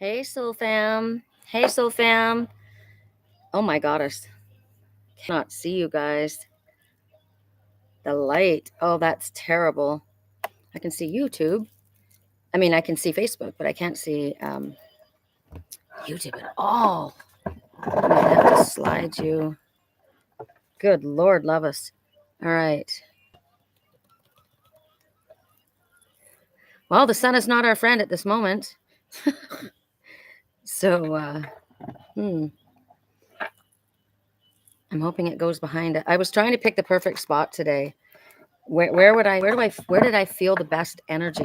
Hey, Soul Fam. Hey, Soul Fam. Oh my goddess. Cannot see you guys. The light. Oh, that's terrible. I can see YouTube. I mean, I can see Facebook, but I can't see YouTube at all. I might have to slide you. Good Lord, love us. All right. Well, the sun is not our friend at this moment. So, I'm hoping it goes behind it. I was trying to pick the perfect spot today. Where did I feel the best energy?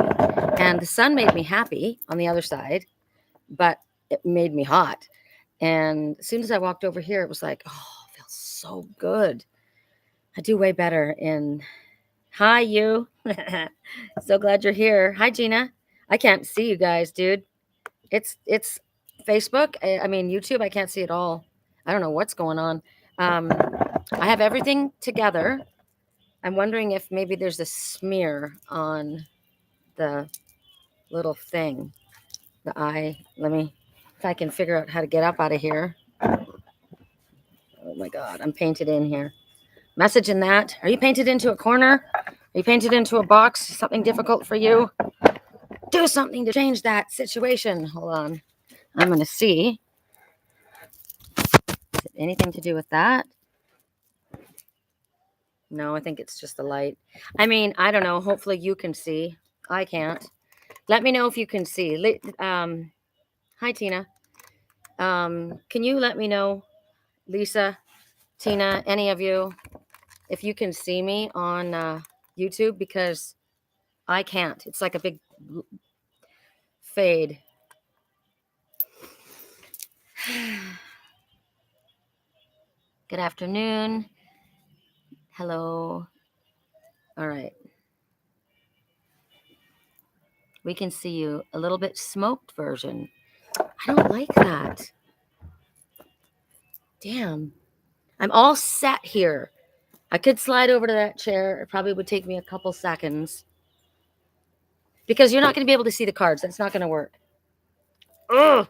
And the sun made me happy on the other side, but it made me hot. And as soon as I walked over here, it was like, oh, it feels so good. I do way better in. Hi, you. So glad you're here. Hi, Gina. I can't see you guys, dude. It's Facebook. I mean YouTube. I can't see it all. I don't know what's going on. Um, I have everything together. I'm wondering if maybe there's a smear on the little thing. The eye. Let me, if I can figure out how to get up out of here. Oh my God, I'm painted in here. Message in that. Are you painted into a corner? Are you painted into a box? Something difficult for you? Do something to change that situation. Hold on. I'm going to see. Is it anything to do with that? No, I think it's just the light. I mean, I don't know. Hopefully you can see. I can't. Let me know if you can see. Hi, Tina. Can you let me know, Lisa, Tina, any of you, if you can see me on YouTube? Because I can't. It's like a big fade. Good afternoon. Hello. All right. We can see you a little bit smoked version. I don't like that. Damn. I'm all set here. I could slide over to that chair. It probably would take me a couple seconds. Because you're not going to be able to see the cards. That's not going to work. Ugh.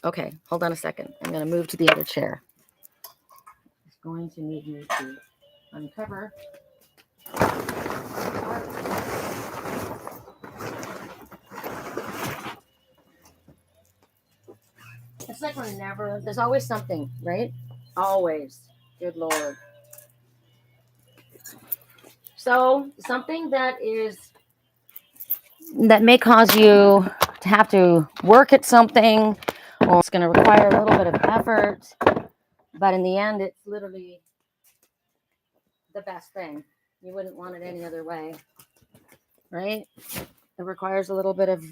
Okay, hold on a second. I'm going to move to the other chair. It's going to need me to uncover. It's like we're never, there's always something, right? Always. Good Lord. So, something that may cause you to have to work at something, or it's going to require a little bit of effort, but in the end, it's literally the best thing. You wouldn't want it any other way, right? It requires a little bit of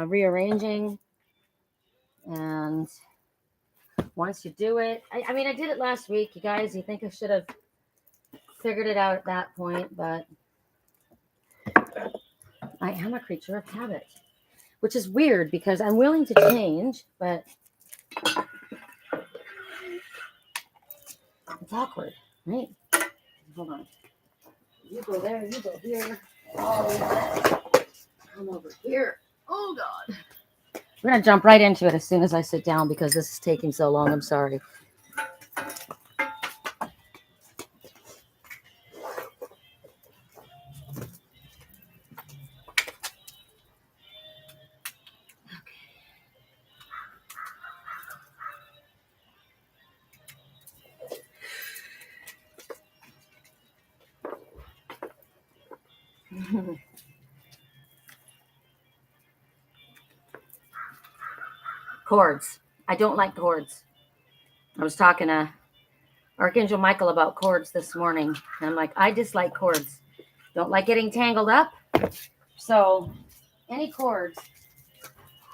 rearranging, and once you do it, I mean, I did it last week, you guys. You think I should have figured it out at that point, but I am a creature of habit, which is weird because I'm willing to change, but it's awkward, right? Hold on. You go there, you go here. Oh, come over here. Oh, God. We're going to jump right into it as soon as I sit down because this is taking so long. I'm sorry. Chords. I don't like chords. I was talking to Archangel Michael about chords this morning. And I'm like, I dislike chords. Don't like getting tangled up. So any chords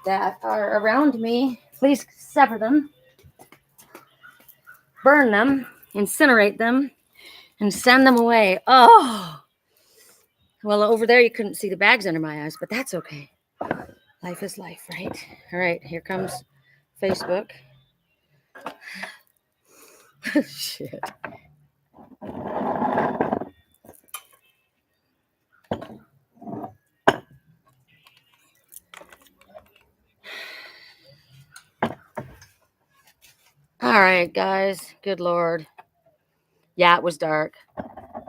that are around me, please sever them, burn them, incinerate them, and send them away. Oh, well, over there you couldn't see the bags under my eyes, but that's okay. Life is life, right? All right, here comes Facebook. Shit. right, guys. Good Lord. Yeah, it was dark.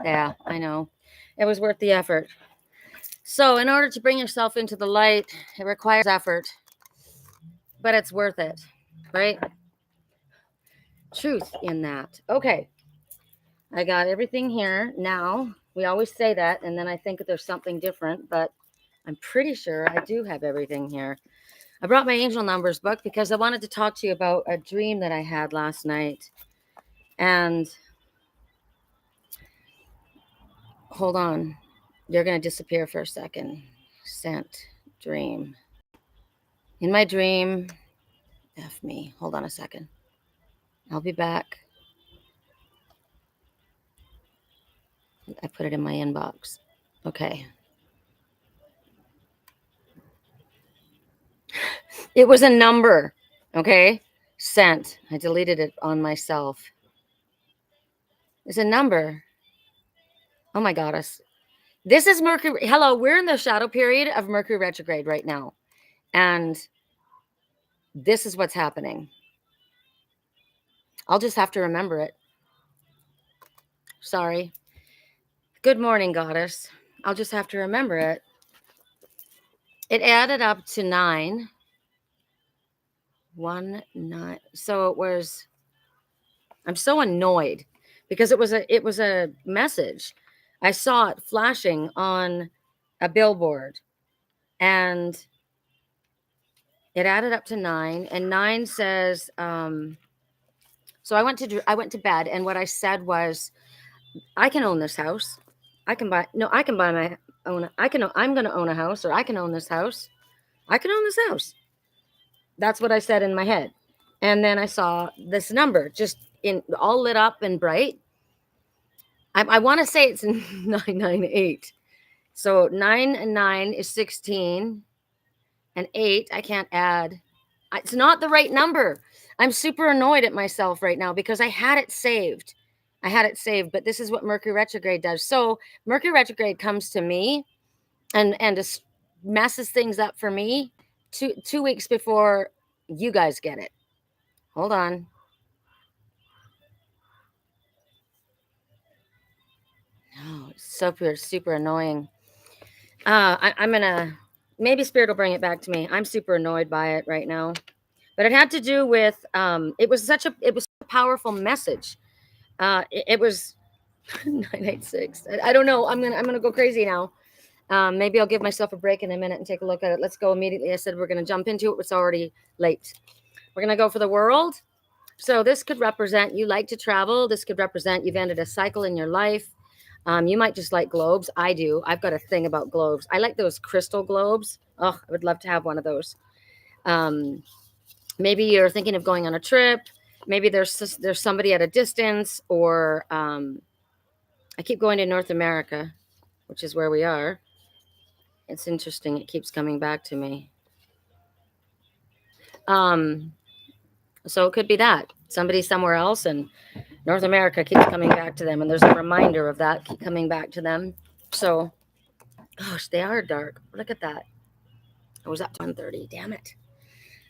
Yeah, I know. It was worth the effort. So, in order to bring yourself into the light, it requires effort, but it's worth it, right? Truth in that. Okay, I got everything here now. We always say that, and then I think that there's something different, but I'm pretty sure I do have everything here. I brought my angel numbers book because I wanted to talk to you about a dream that I had last night. And hold on, you're going to disappear for a second. Sent dream. In my dream, F me. Hold on a second. I'll be back. I put it in my inbox. Okay. It was a number. Okay. Sent. I deleted it on myself. It's a number. Oh my goddess. This is Mercury. Hello, we're in the shadow period of Mercury retrograde right now. And this is what's happening. I'll just have to remember it. Sorry. Good morning, goddess. I'll just have to remember it. It added up to 9. 1, 9. So it was, I'm so annoyed because it was a message. I saw it flashing on a billboard and it added up to 9, and 9 says, so I went to bed, and what I said was, I can own this house. I can buy my own. I'm going to own a house, or I can own this house. I can own this house. That's what I said in my head. And then I saw this number just in all lit up and bright. I want to say it's 998. So 9 and 9 is 16, and 8 I can't add. It's not the right number. I'm super annoyed at myself right now because I had it saved. But this is what Mercury retrograde does. So Mercury retrograde comes to me and just messes things up for me 2 weeks before you guys get it. Hold on. Oh, it's super annoying. I'm gonna, maybe Spirit will bring it back to me. I'm super annoyed by it right now. But it had to do with it was a powerful message. It was 986. I don't know. I'm gonna go crazy now. Maybe I'll give myself a break in a minute and take a look at it. Let's go immediately. I said we're gonna jump into it. It's already late. We're gonna go for the world. So this could represent you like to travel. This could represent you've ended a cycle in your life. You might just like globes. I do. I've got a thing about globes. I like those crystal globes. Oh, I would love to have one of those. Maybe you're thinking of going on a trip. Maybe there's somebody at a distance, or I keep going to North America, which is where we are. It's interesting. It keeps coming back to me. So it could be that somebody somewhere else, and North America keeps coming back to them, and there's a reminder of that keep coming back to them. So, gosh, they are dark. Look at that. I was up to 1:30. Damn it.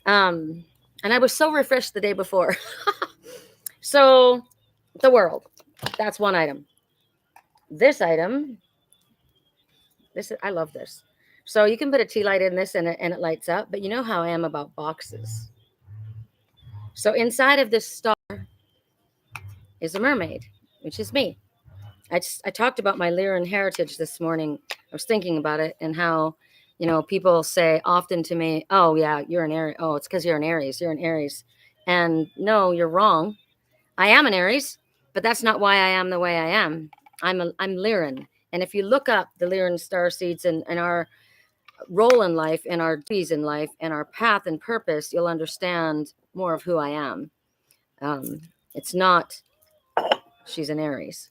And I was so refreshed the day before. So, the world. That's one item. This item. I love this. So you can put a tea light in this, and it lights up. But you know how I am about boxes. So inside of this star is a mermaid, which is me. I talked about my Lyran heritage this morning. I was thinking about it and how, people say often to me, oh, yeah, you're an Aries. Oh, it's because you're an Aries. You're an Aries. And no, you're wrong. I am an Aries, but that's not why I am the way I am. I'm Lyran. And if you look up the Lyran star seeds and our role in life and our duties in life and our path and purpose, you'll understand more of who I am. It's not, she's an Aries.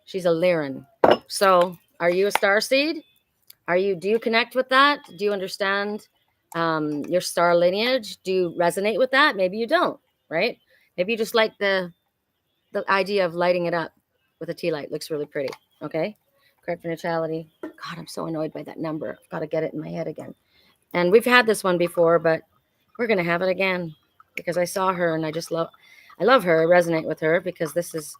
She's a Lyran. So are you a star seed? Do you connect with that? Do you understand your star lineage? Do you resonate with that? Maybe you don't, right? Maybe you just like the idea of lighting it up with a tea light. Looks really pretty. Okay. Correct for neutrality. God, I'm so annoyed by that number. I've got to get it in my head again. And we've had this one before, but we're going to have it again because I saw her and I I love her, I resonate with her, because this is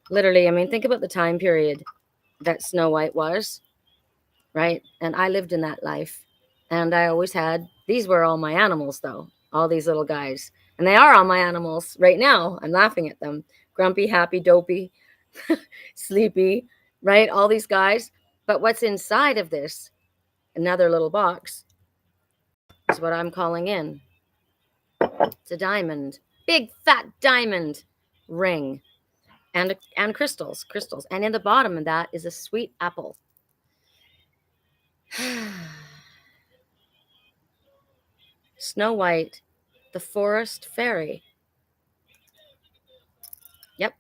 literally, I mean, think about the time period that Snow White was, right? And I lived in that life. And I always had, these were all my animals, though, all these little guys. And they are all my animals right now. I'm laughing at them. Grumpy, happy, dopey, sleepy, right? All these guys. But what's inside of this, another little box, is what I'm calling in. It's a diamond, big fat diamond ring, and crystals. And in the bottom of that is a sweet apple. Snow White, the forest fairy. Yep,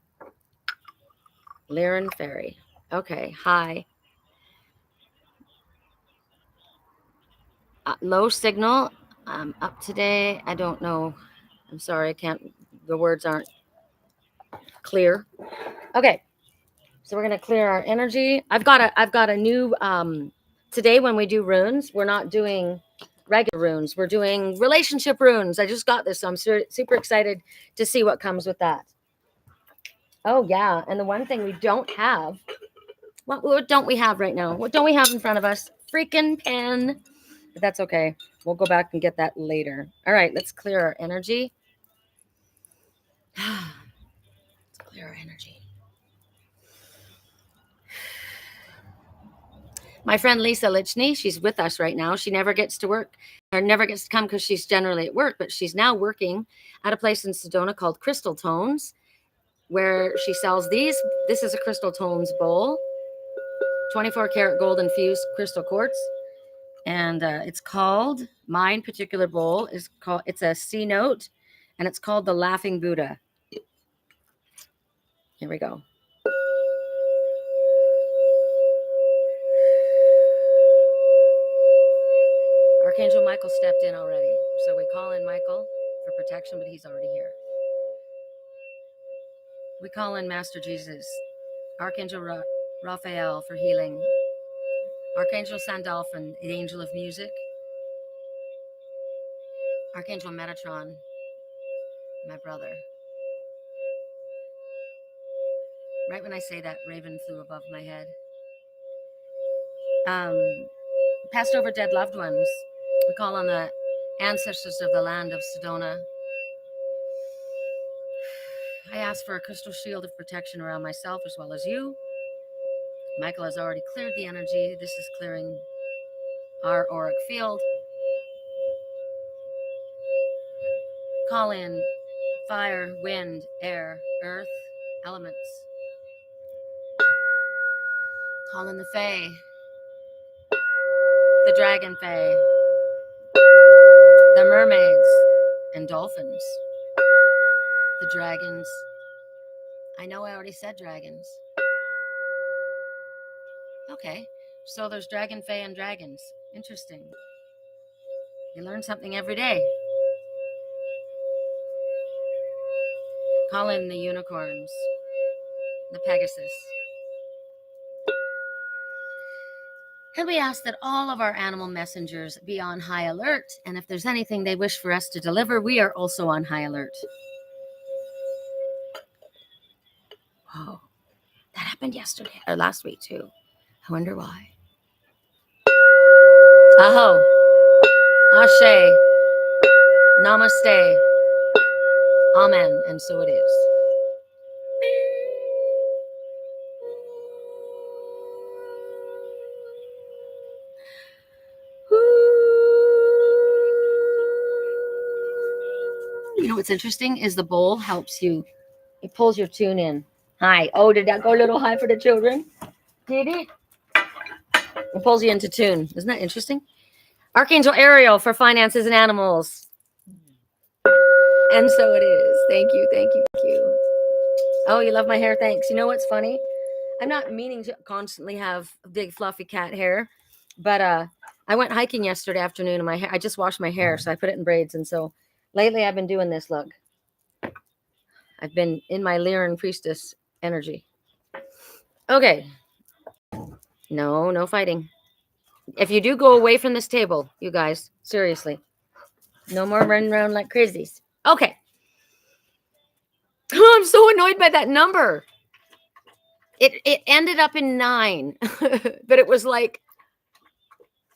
Lyran fairy. Okay, hi. Low signal. Up today. I don't know. I'm sorry. I can't. The words aren't clear. Okay, so we're gonna clear our energy. I've got a new. Today when we do runes, we're not doing regular runes. We're doing relationship runes. I just got this, so I'm super excited to see what comes with that. Oh yeah, and the one thing we don't have. What don't we have right now? What don't we have in front of us? Freaking pen. But that's okay. We'll go back and get that later. All right, let's clear our energy. Let's clear our energy. My friend Lisa Lichney, she's with us right now. She never gets to work or never gets to come because she's generally at work, but she's now working at a place in Sedona called Crystal Tones, where she sells these. This is a Crystal Tones bowl, 24 karat gold infused crystal quartz. And it's called, mine particular bowl is called, it's a C note, and it's called the Laughing Buddha. Here we go. Archangel Michael stepped in already. So we call in Michael for protection, but he's already here. We call in Master Jesus, Archangel Raphael for healing, Archangel Sandalphon, the angel of music, Archangel Metatron, my brother. Right when I say that, raven flew above my head. Passed over dead loved ones. We call on the ancestors of the land of Sedona. I ask for a crystal shield of protection around myself as well as you. Michael has already cleared the energy. This is clearing our auric field. Call in fire, wind, air, earth, elements. Call in the Fae, the Dragon Fae, the mermaids and dolphins, the dragons. I know I already said dragons. Okay, so there's Dragon Fae and dragons. Interesting. You learn something every day. Call in the unicorns, the Pegasus. And we ask that all of our animal messengers be on high alert. And if there's anything they wish for us to deliver, we are also on high alert. Whoa, that happened yesterday or last week too. I wonder why. Aho, Ashe, Namaste, Amen, and so it is. You know what's interesting is the bowl helps you. It pulls your tune in. Hi. Oh, did that go a little high for the children? Did it? It pulls you into tune. Isn't that interesting? Archangel Ariel for finances and animals. And so it is. Thank you. Thank you. Thank you. Oh, you love my hair? Thanks. You know what's funny? I'm not meaning to constantly have big fluffy cat hair, but I went hiking yesterday afternoon and my hair, I just washed my hair, so I put it in braids. And so lately I've been doing this look. I've been in my Lyran priestess energy. Okay. No fighting. If you do go away from this table, you guys, seriously, no more running around like crazies. Okay. Oh, I'm so annoyed by that number. It ended up in 9, but it was like,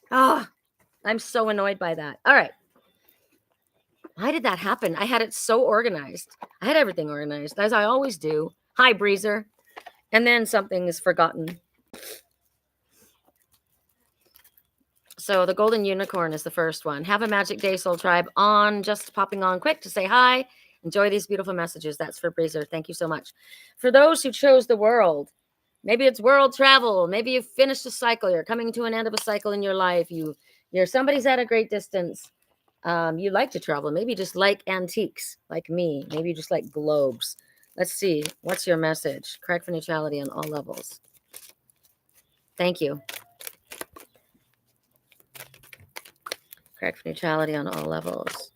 ah, I'm so annoyed by that. All right. Why did that happen? I had it so organized. I had everything organized, as I always do. Hi, Breezer. And then something is forgotten. So the golden unicorn is the first one. Have a magic day, Soul Tribe. On, just popping on quick to say hi. Enjoy these beautiful messages. That's for Breezer. Thank you so much. For those who chose the world, maybe it's world travel. Maybe you've finished a cycle. You're coming to an end of a cycle in your life. You're somebody's at a great distance. You like to travel. Maybe you just like antiques, like me. Maybe you just like globes. Let's see. What's your message? Correct for neutrality on all levels. Thank you. Correct for neutrality on all levels.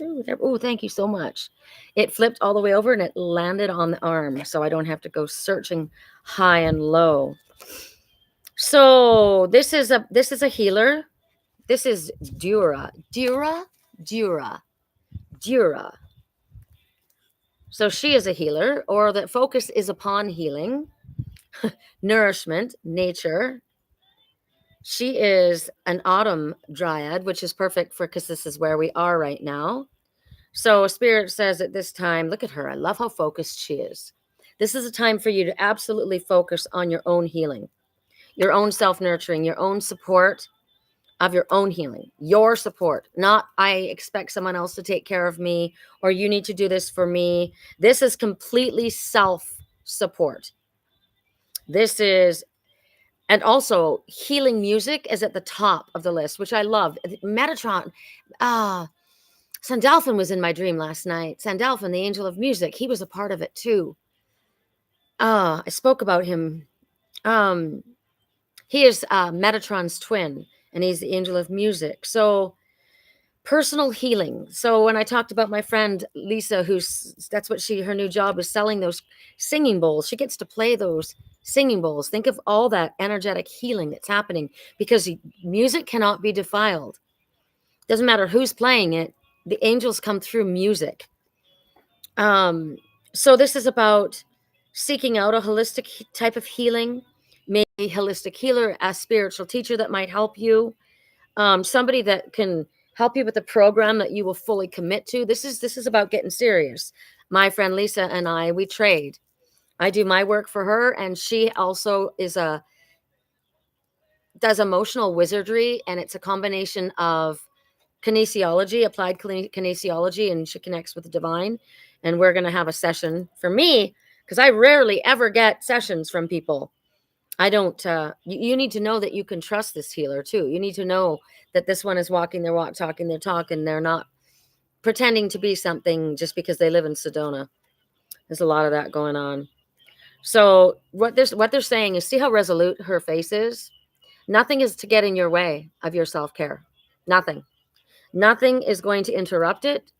Ooh, thank you so much. It flipped all the way over and it landed on the arm, so I don't have to go searching high and low. So this is a healer. This is Dura. So she is a healer, or that focus is upon healing, nourishment, nature. She is an autumn dryad, which is perfect for, because this is where we are right now. So Spirit says at this time, look at her. I love how focused she is. This is a time for you to absolutely focus on your own healing, your own self-nurturing, your own support of your own healing, your support, not I expect someone else to take care of me, or you need to do this for me. This is completely self-support. This is, and also healing music is at the top of the list, which I love. Metatron, Sandalphon was in my dream last night. Sandalphon, the angel of music, he was a part of it too. I spoke about him. He is Metatron's twin, and he's the angel of music. So personal healing. So when I talked about my friend Lisa, that's what her new job is, selling those singing bowls. She gets to play those singing bowls. Think of all that energetic healing that's happening, because music cannot be defiled. Doesn't matter who's playing it. The angels come through music. So this is about seeking out a holistic type of healing, maybe a holistic healer, a spiritual teacher that might help you, somebody that can help you with the program that you will fully commit to. This is about getting serious. My friend Lisa and we trade. I do my work for her, and she also does emotional wizardry, and it's a combination of kinesiology, applied kinesiology, and she connects with the divine. And we're going to have a session for me, because I rarely ever get sessions from people. I don't, you need to know that you can trust this healer too. You need to know that this one is walking their walk, talking their talk, and they're not pretending to be something just because they live in Sedona. There's a lot of that going on. So what they're saying is, see how resolute her face is? Nothing is to get in your way of your self-care. Nothing. Nothing is going to interrupt it.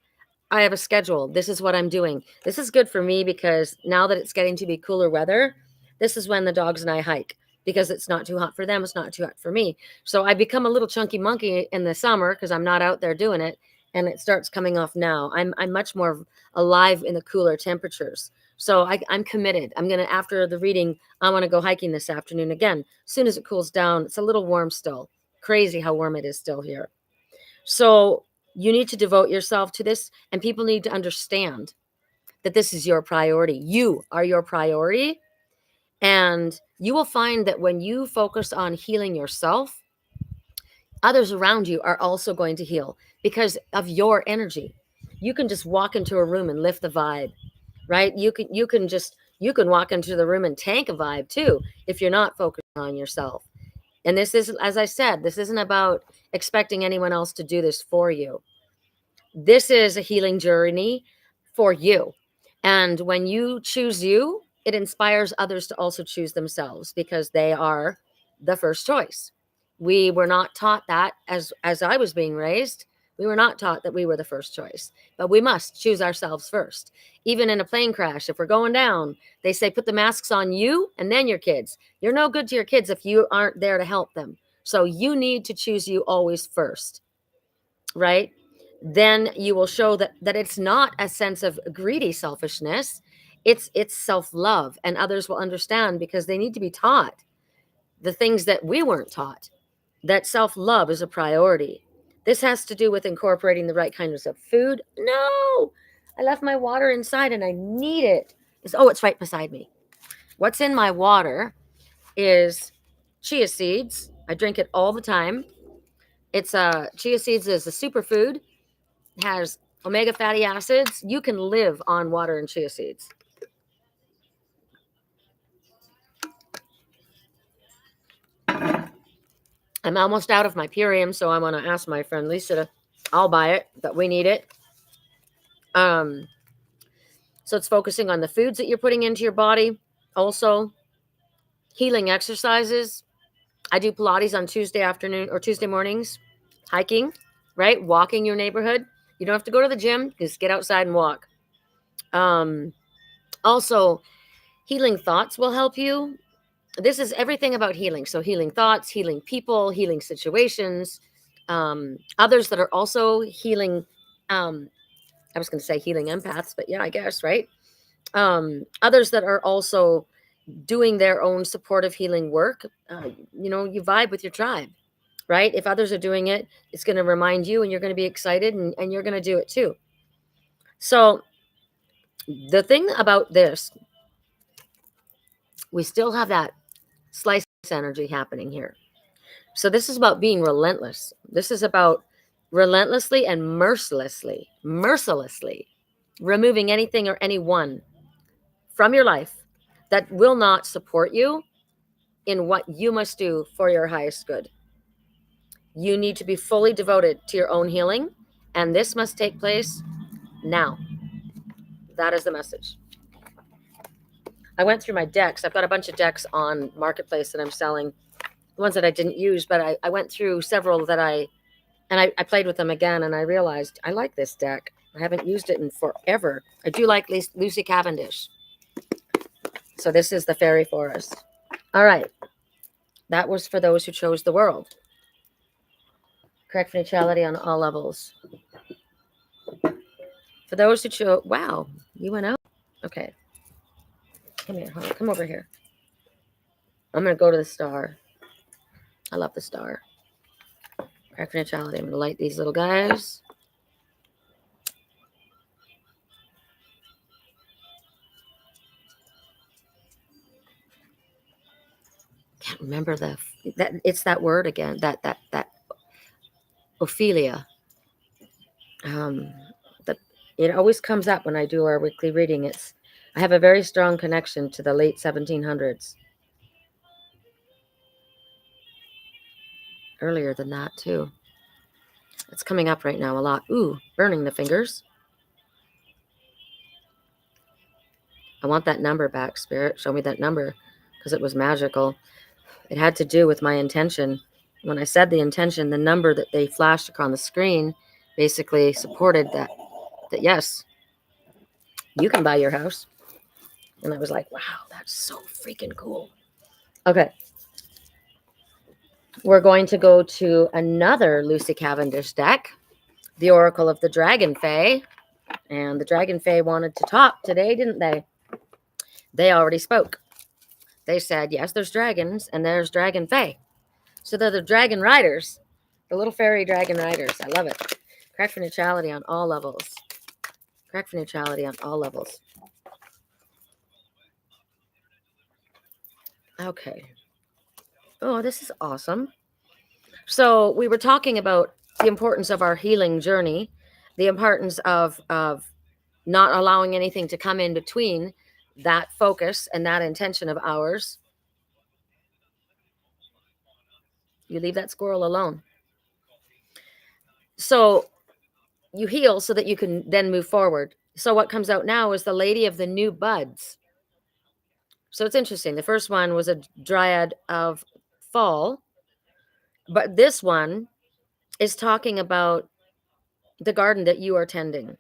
I have a schedule. This is what I'm doing. This is good for me, because now that it's getting to be cooler weather, this is when the dogs and I hike, because it's not too hot for them. It's not too hot for me. So I become a little chunky monkey in the summer because I'm not out there doing it. And it starts coming off now. I'm much more alive in the cooler temperatures. So I'm committed. I'm going to, after the reading, I want to go hiking this afternoon again. As soon as it cools down, it's a little warm still. Crazy how warm it is still here. So you need to devote yourself to this, and people need to understand that this is your priority. You are your priority. And you will find that when you focus on healing yourself, others around you are also going to heal because of your energy. You can just walk into a room and lift the vibe, right? You can walk into the room and tank a vibe too, if you're not focused on yourself. And this is, as I said, this isn't about expecting anyone else to do this for you. This is a healing journey for you. And when you choose you, it inspires others to also choose themselves, because they are the first choice. We were not taught that as I was being raised. We were not taught that we were the first choice, but we must choose ourselves first. Even in a plane crash, if we're going down, they say, put the masks on you and then your kids. You're no good to your kids if you aren't there to help them. So you need to choose you always first, right? Then you will show that it's not a sense of greedy selfishness. It's self-love, and others will understand because they need to be taught the things that we weren't taught, that self-love is a priority. This has to do with incorporating the right kinds of food. No, I left my water inside and I need it. Oh, it's right beside me. What's in my water is chia seeds. I drink it all the time. It's chia seeds is a superfood. It has omega fatty acids. You can live on water and chia seeds. I'm almost out of my Purium, so I'm going to ask my friend Lisa to, I'll buy it, but we need it. So it's focusing on the foods that you're putting into your body. Also, healing exercises. I do Pilates on Tuesday afternoon or Tuesday mornings. Hiking, right? Walking your neighborhood. You don't have to go to the gym. Just get outside and walk. Also, healing thoughts will help you. This is everything about healing. So healing thoughts, healing people, healing situations. Others that are also healing. I was going to say healing empaths, but yeah, I guess, right? Others that are also doing their own supportive healing work. You vibe with your tribe, right? If others are doing it, it's going to remind you and you're going to be excited and you're going to do it too. So the thing about this, we still have that slice energy happening here. So this is about being relentless. This is about relentlessly and mercilessly removing anything or anyone from your life that will not support you in what you must do for your highest good. You need to be fully devoted to your own healing, and this must take place now. That is the message. I went through my decks. I've got a bunch of decks on Marketplace that I'm selling, the ones that I didn't use, but I went through several that I played with them again, and I realized I like this deck. I haven't used it in forever. I do like Lucy Cavendish. So this is the Fairy Forest. All right. That was for those who chose the world. Correct neutrality on all levels. For those who chose... Wow, you went out? Okay. Come here. Come over here. I'm going to go to the star. I love the star. Correct neutrality. I'm going to light these little guys. Can't remember it's that word again. That Ophelia. That it always comes up when I do our weekly reading. I have a very strong connection to the late 1700s. Earlier than that too. It's coming up right now a lot. Ooh, burning the fingers. I want that number back, Spirit. Show me that number, because it was magical. It had to do with my intention. When I said the intention, the number that they flashed across the screen basically supported that yes, you can buy your house. And I was like, wow, that's so freaking cool. Okay. We're going to go to another Lucy Cavendish deck, the Oracle of the Dragon Fae. And the Dragon Fae wanted to talk today, didn't they? They already spoke. They said, yes, there's dragons and there's Dragon Fae. So they're the dragon riders, the little fairy dragon riders. I love it. Correct for neutrality on all levels. Correct for neutrality on all levels. Okay. Oh, this is awesome. So we were talking about the importance of our healing journey, the importance of not allowing anything to come in between that focus and that intention of ours. You leave that squirrel alone. So you heal so that you can then move forward. So what comes out now is the Lady of the New Buds. So it's interesting. The first one was a dryad of fall, but this one is talking about the garden that you are tending.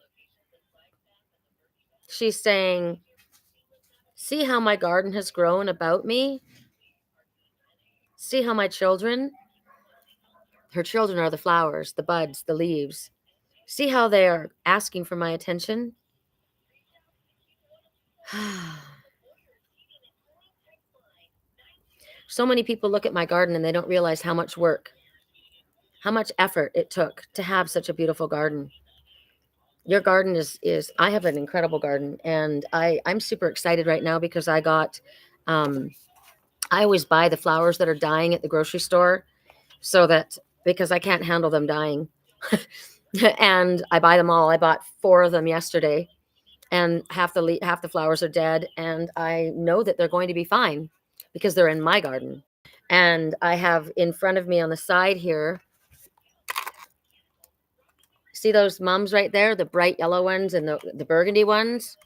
She's saying, see how my garden has grown about me? See how my children, her children are the flowers, the buds, the leaves. See how they are asking for my attention? So many people look at my garden and they don't realize how much work, how much effort it took to have such a beautiful garden. Your garden is I have an incredible garden, and I'm super excited right now because um I always buy the flowers that are dying at the grocery store, so that because I can't handle them dying. And I buy them all. I bought 4 of them yesterday, and half the flowers are dead, and I know that they're going to be fine because they're in my garden. And I have in front of me on the side here, see those mums right there, the bright yellow ones and the burgundy ones.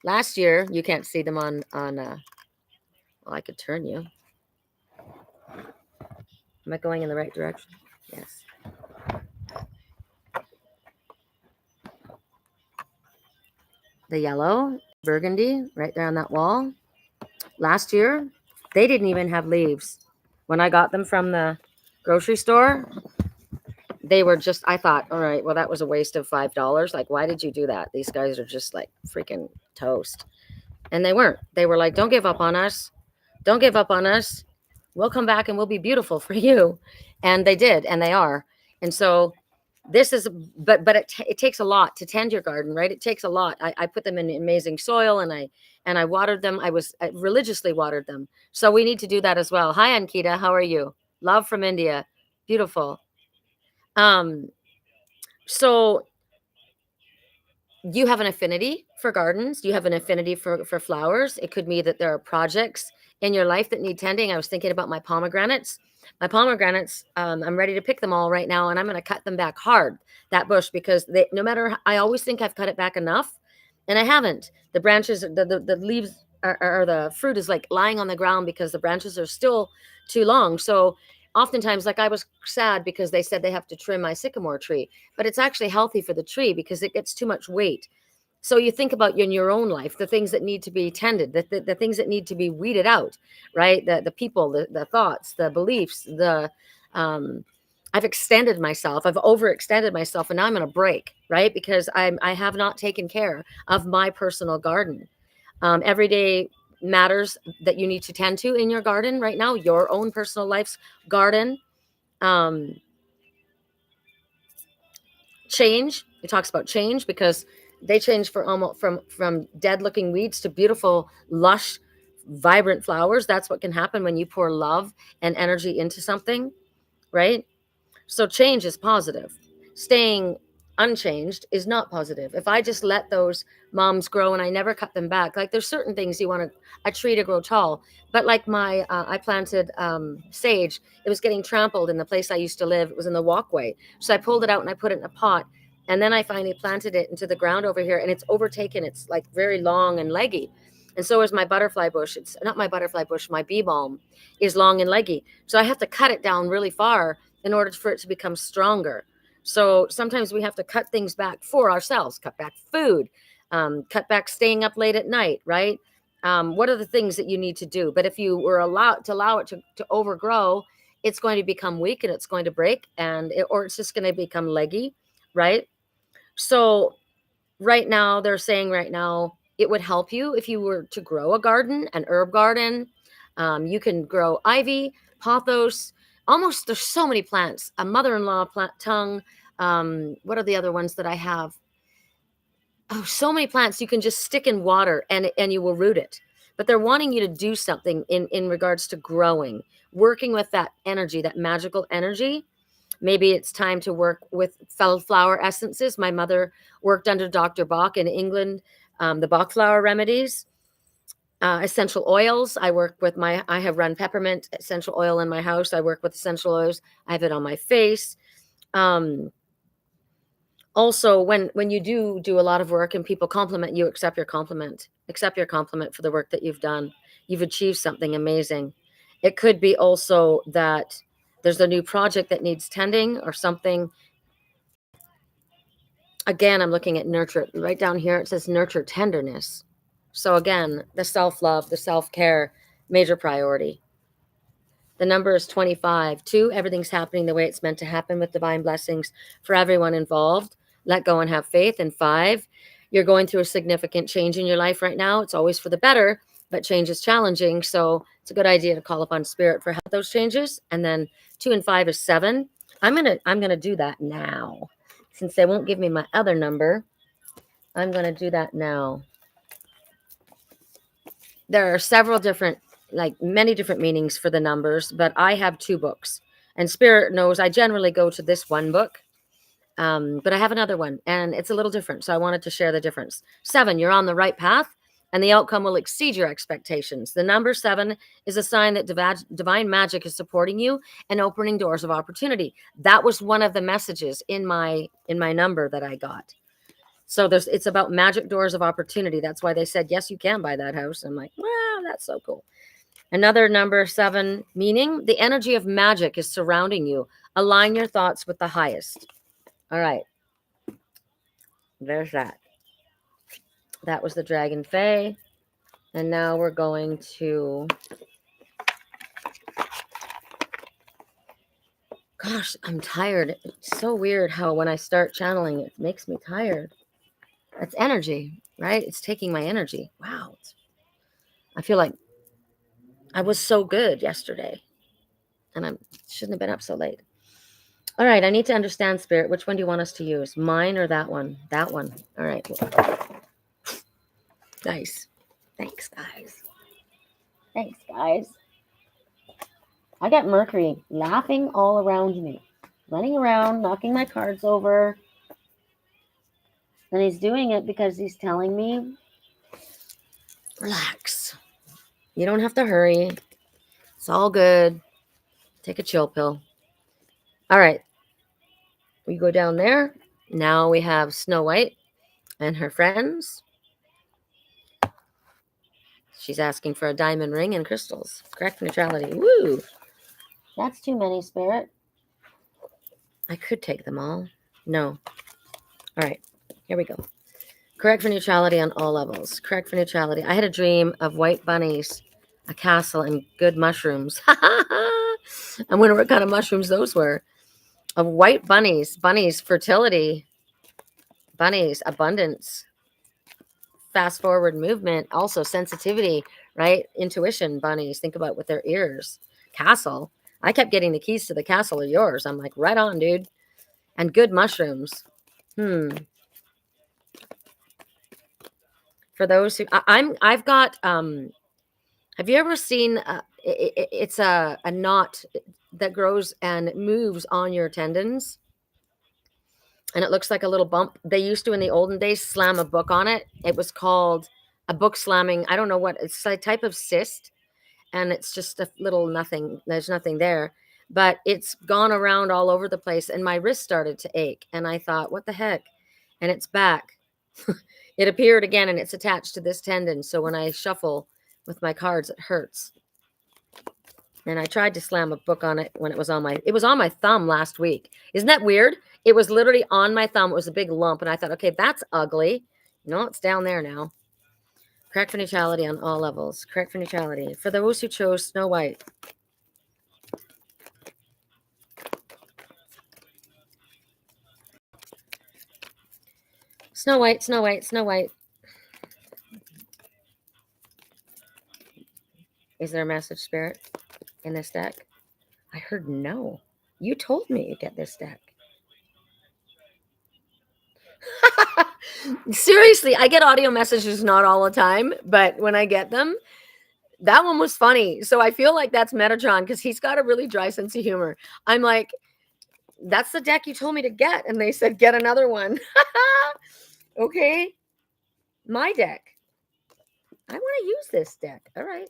Last year, you can't see them on well, I could turn you. Am I going in the right direction? Yes. The yellow, burgundy, right there on that wall. Last year, they didn't even have leaves. When I got them from the grocery store, they were just, I thought, all right, well, that was a waste of $5. Like, why did you do that? These guys are just like freaking toast. And they weren't. They were like, don't give up on us. Don't give up on us. We'll come back and we'll be beautiful for you. And they did, and they are. And so this is, but it takes a lot to tend your garden, right? It takes a lot. I put them in amazing soil, and I watered them. I religiously watered them. So we need to do that as well. Hi, Ankita. How are you? Love from India. Beautiful. Um, so you have an affinity for gardens. You have an affinity for flowers. It could mean that there are projects in your life that need tending. I was thinking about my pomegranates. I'm ready to pick them all right now, and I'm going to cut them back hard, that bush, because no matter, I always think I've cut it back enough, and I haven't. The branches, the leaves, or the fruit is like lying on the ground because the branches are still too long. So oftentimes, like, I was sad because they said they have to trim my sycamore tree, but it's actually healthy for the tree because it gets too much weight. So you think about in your own life, the things that need to be tended, the things that need to be weeded out, right? The people, the thoughts, the beliefs, um, I've extended myself, I've overextended myself, and now I'm going to break, right? Because I have not taken care of my personal garden. Every day matters that you need to tend to in your garden right now, your own personal life's garden. Um, Change, it talks about change because they change for almost from dead looking weeds to beautiful, lush, vibrant flowers. That's what can happen when you pour love and energy into something, right? So change is positive. Staying unchanged is not positive. If I just let those moms grow and I never cut them back, like, there's certain things you want a tree to grow tall, but like I planted sage. It was getting trampled in the place I used to live. It was in the walkway, so I pulled it out and I put it in a pot, and then I finally planted it into the ground over here, and it's overtaken. It's like very long and leggy, and so is my butterfly bush. It's not my butterfly bush. My bee balm is long and leggy, so I have to cut it down really far in order for it to become stronger. So sometimes we have to cut things back for ourselves, cut back food, cut back staying up late at night, right? What are the things that you need to do? But if you were allowed to allow it to overgrow, it's going to become weak and it's going to break, or it's just going to become leggy, right? So right now, they're saying right now, it would help you if you were to grow a garden, an herb garden. You can grow ivy, pothos. Almost, there's so many plants. A mother-in-law plant, tongue. What are the other ones that I have? Oh, so many plants you can just stick in water and you will root it. But they're wanting you to do something in regards to growing, working with that energy, that magical energy. Maybe it's time to work with flower essences. My mother worked under Dr. Bach in England, the Bach flower remedies, essential oils. I have run peppermint essential oil in my house. I work with essential oils. I have it on my face. Also, when you do a lot of work and people compliment you, accept your compliment. Accept your compliment for the work that you've done. You've achieved something amazing. It could be also that there's a new project that needs tending or something. Again, I'm looking at nurture. Right down here, it says nurture tenderness. So again, the self-love, the self-care, major priority. The number is 25. 2, everything's happening the way it's meant to happen with divine blessings for everyone involved. Let go and have faith. And 5, you're going through a significant change in your life right now. It's always for the better, but change is challenging. So it's a good idea to call upon spirit for help with those changes. And then 2 and 5 is 7. I'm gonna do that now. Since they won't give me my other number, I'm gonna do that now. There are several different, like many different meanings for the numbers, but I have 2 books. And spirit knows I generally go to this one book. But I have another one and it's a little different. So I wanted to share the difference. 7, you're on the right path and the outcome will exceed your expectations. The number 7 is a sign that divine magic is supporting you and opening doors of opportunity. That was one of the messages in my number that I got. So it's about magic doors of opportunity. That's why they said, yes, you can buy that house. I'm like, wow, that's so cool. Another number 7 meaning, the energy of magic is surrounding you. Align your thoughts with the highest. All right. There's that. That was the Dragon Fae. And now we're going to... Gosh, I'm tired. It's so weird how when I start channeling, it makes me tired. That's energy, right? It's taking my energy. Wow. I feel like I was so good yesterday. And I shouldn't have been up so late. All right, I need to understand, Spirit. Which one do you want us to use? Mine or that one? That one. All right. Nice. Thanks, guys. Thanks, guys. I got Mercury laughing all around me, running around, knocking my cards over. And he's doing it because he's telling me, relax. You don't have to hurry. It's all good. Take a chill pill. All right. We go down there. Now we have Snow White and her friends. She's asking for a diamond ring and crystals. Correct neutrality. Woo! That's too many, Spirit. I could take them all. No. All right. Here we go. Correct for neutrality on all levels. Correct for neutrality. I had a dream of white bunnies, a castle, and good mushrooms. I wonder what kind of mushrooms those were. Of white bunnies, fertility, bunnies, abundance, fast forward movement, also sensitivity, right? Intuition, bunnies, think about with their ears. Castle. I kept getting the keys to the castle are yours. I'm like, right on, dude. And good mushrooms. For those who I've got have you ever seen it's a knot that grows and moves on your tendons? And it looks like a little bump. They used to, in the olden days, slam a book on it. It was called a book slamming. I don't know what. It's a type of cyst. And it's just a little nothing. There's nothing there. But it's gone around all over the place. And my wrist started to ache. And I thought, what the heck? And it's back. It appeared again, and it's attached to this tendon. So when I shuffle with my cards, it hurts. And I tried to slam a book on it when it was on my thumb last week. Isn't that weird? It was literally on my thumb. It was a big lump. And I thought, okay, that's ugly. No, it's down there now. Correct for neutrality on all levels. Correct for neutrality. For those who chose Snow White. Snow White, Snow White, Snow White. Is there a message, Spirit, in this deck? I heard no. You told me to get this deck. Seriously, I get audio messages not all the time, but when I get them, that one was funny. So I feel like that's Metatron because he's got a really dry sense of humor. I'm like, that's the deck you told me to get. And they said, get another one. Okay. My deck. I want to use this deck. All right.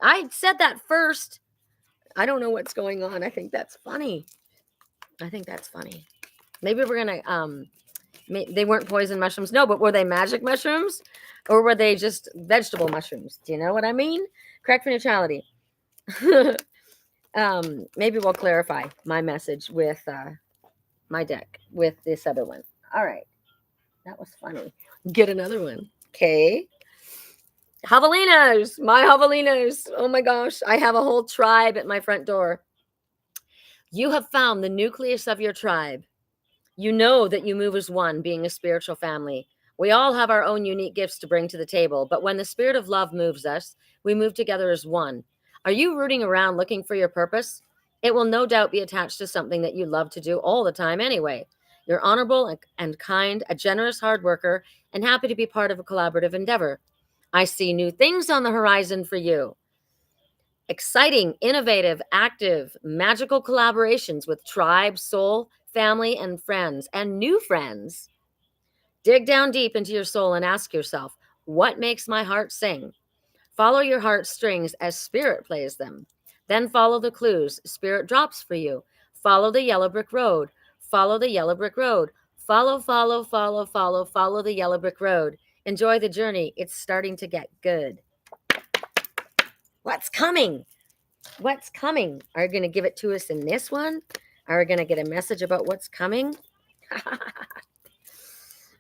I said that first. I don't know what's going on. I think that's funny. Maybe we're going to, they weren't poison mushrooms. No, but were they magic mushrooms or were they just vegetable mushrooms? Do you know what I mean? Correct for neutrality. Maybe we'll clarify my message with my deck with this other one. All right. That was funny. Get another one. Okay. Javelinas. My javelinas. Oh my gosh. I have a whole tribe at my front door. You have found the nucleus of your tribe. You know that you move as one, being a spiritual family. We all have our own unique gifts to bring to the table, but when the spirit of love moves us, we move together as one. Are you rooting around looking for your purpose? It will no doubt be attached to something that you love to do all the time anyway. You're honorable and kind, a generous hard worker, and happy to be part of a collaborative endeavor. I see new things on the horizon for you. Exciting, innovative, active, magical collaborations with tribe, soul, family, and friends, and new friends. Dig down deep into your soul and ask yourself, what makes my heart sing? Follow your heart strings as spirit plays them. Then follow the clues spirit drops for you. Follow the yellow brick road. Follow the yellow brick road. Follow the yellow brick road. Enjoy the journey. It's starting to get good. What's coming? What's coming? Are you going to give it to us in this one? Are we going to get a message about what's coming?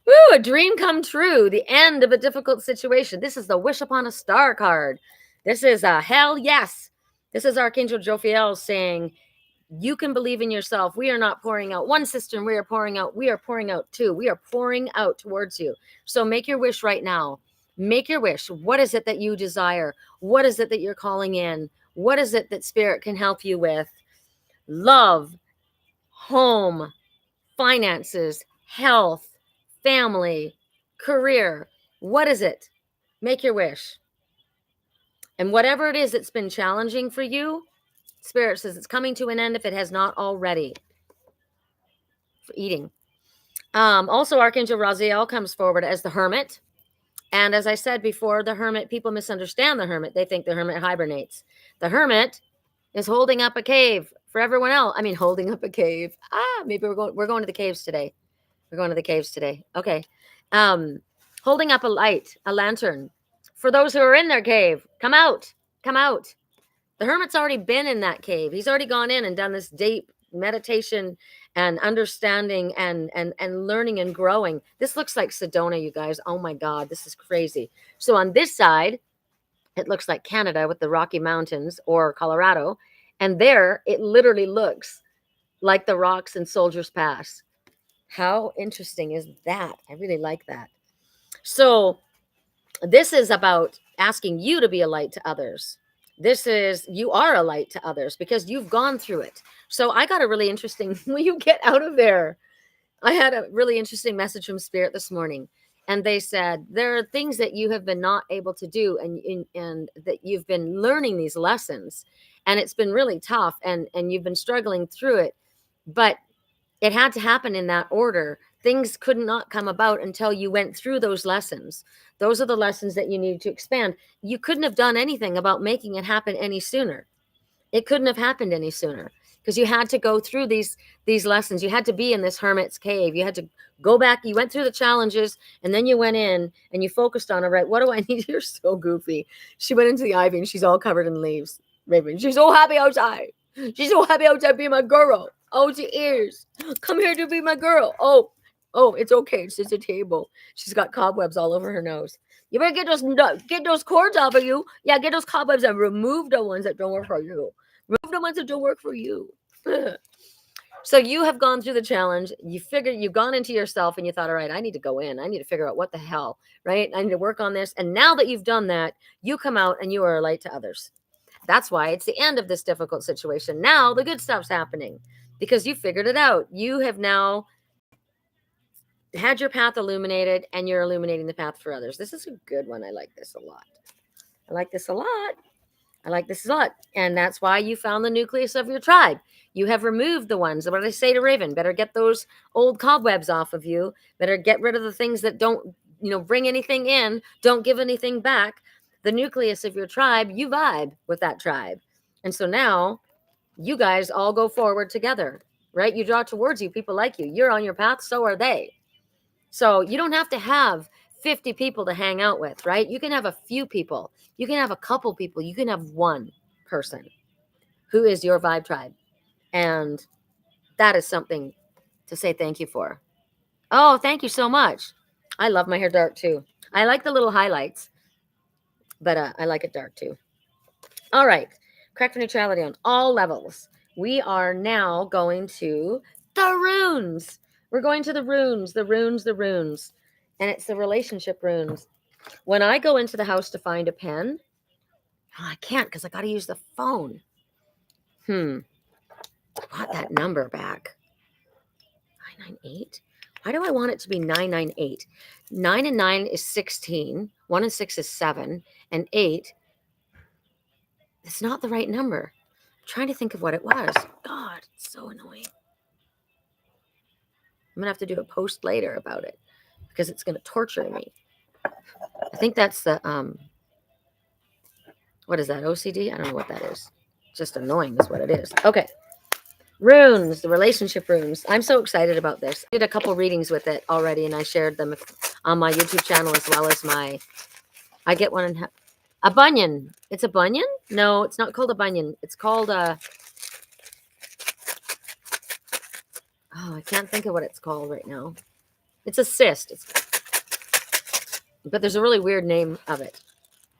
Woo, a dream come true. The end of a difficult situation. This is the Wish Upon a Star card. This is a hell yes. This is Archangel Jophiel saying, you can believe in yourself. We are not pouring out one cistern. We are pouring out two. We are pouring out towards you. So make your wish right now. Make your wish. What is it that you desire? What is it that you're calling in? What is it that spirit can help you with? Love, home, finances, health, family, career. What is it? Make your wish. And whatever it is that's been challenging for you, Spirit says it's coming to an end if it has not already. For eating. Also, Archangel Raziel comes forward as the Hermit. And as I said before, the Hermit, people misunderstand the Hermit. They think the Hermit hibernates. The Hermit is holding up a cave for everyone else. I mean, holding up a cave. Maybe we're going to the caves today. We're going to the caves today. Okay. Holding up a light, a lantern. For those who are in their cave, come out. Come out. The Hermit's already been in that cave. He's already gone in and done this deep meditation and understanding and learning and growing. This looks like Sedona, you guys. Oh my God, this is crazy. So on this side, it looks like Canada with the Rocky Mountains or Colorado. And there, it literally looks like the rocks in Soldiers Pass. How interesting is that? I really like that. So this is about asking you to be a light to others. You are a light to others because you've gone through it. So I got a really interesting, will you get out of there? I had a really interesting message from Spirit this morning. And they said, there are things that you have been not able to do and that you've been learning these lessons. And it's been really tough and you've been struggling through it. But it had to happen in that order. Things could not come about until you went through those lessons. Those are the lessons that you need to expand. You couldn't have done anything about making it happen any sooner. It couldn't have happened any sooner because you had to go through these lessons. You had to be in this hermit's cave. You had to go back. You went through the challenges and then you went in and you focused on, all right, what do I need? You're so goofy. She went into the ivy and she's all covered in leaves. Raven, she's so happy outside. She's so happy outside being my girl. Oh, she is. Come here to be my girl. Oh, it's okay. It's just a table. She's got cobwebs all over her nose. You better get those cords off of you. Yeah, get those cobwebs and remove the ones that don't work for you. Remove the ones that don't work for you. So you have gone through the challenge. You've gone into yourself and you thought, all right, I need to go in. I need to figure out what the hell, right? I need to work on this. And now that you've done that, you come out and you are a light to others. That's why it's the end of this difficult situation. Now the good stuff's happening because you figured it out. You have now had your path illuminated and you're illuminating the path for others. This is a good one. I like this a lot. And that's why you found the nucleus of your tribe. You have removed the ones. What did I say to Raven? Better get those old cobwebs off of you. Better get rid of the things that don't, bring anything in. Don't give anything back. The nucleus of your tribe, you vibe with that tribe. And so now you guys all go forward together, right? You draw towards you people like you. You're on your path. So are they. So you don't have to have 50 people to hang out with, right? You can have a few people. You can have a couple people. You can have one person who is your vibe tribe. And that is something to say thank you for. Oh, thank you so much. I love my hair dark too. I like the little highlights, but I like it dark too. All right. Correct for neutrality on all levels. We are now going to the runes. We're going to the runes. and it's the relationship runes. When I go into the house to find a pen, I can't because I got to use the phone. I want that number back. 998. Why do I want it to be 998? 9 and 9 is 16. 1 and 6 is 7. And 8, it's not the right number. I'm trying to think of what it was. God, it's so annoying. I'm going to have to do a post later about it because it's going to torture me. I think that's the, what is that, OCD? I don't know what that is. Just annoying is what it is. Okay. Runes, the relationship runes. I'm so excited about this. I did a couple readings with it already, and I shared them on my YouTube channel as well as I get one and a bunion. It's a bunion? No, it's not called a bunion. It's called a, I can't think of what it's called right now. It's a cyst. But there's a really weird name of it.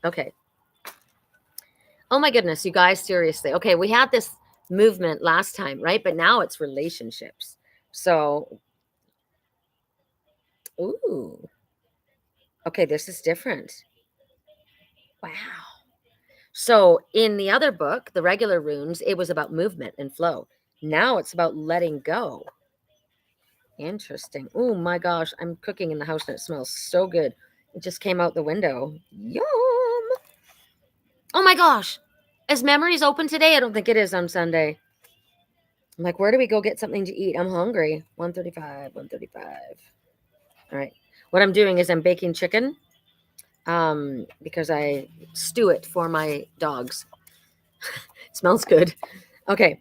Okay. Oh my goodness, you guys, seriously. Okay, we had this movement last time, right? But now it's relationships. So, ooh. Okay, this is different. Wow. So in the other book, the regular runes, it was about movement and flow. Now it's about letting go. Interesting. Oh my gosh, I'm cooking in the house and it smells so good. It just came out the window. Yum. Oh my gosh. Is Memories open today? I don't think it is on Sunday. I'm like, where do we go get something to eat? I'm hungry. 1:35, 1:35. All right. What I'm doing is I'm baking chicken because I stew it for my dogs. It smells good. Okay.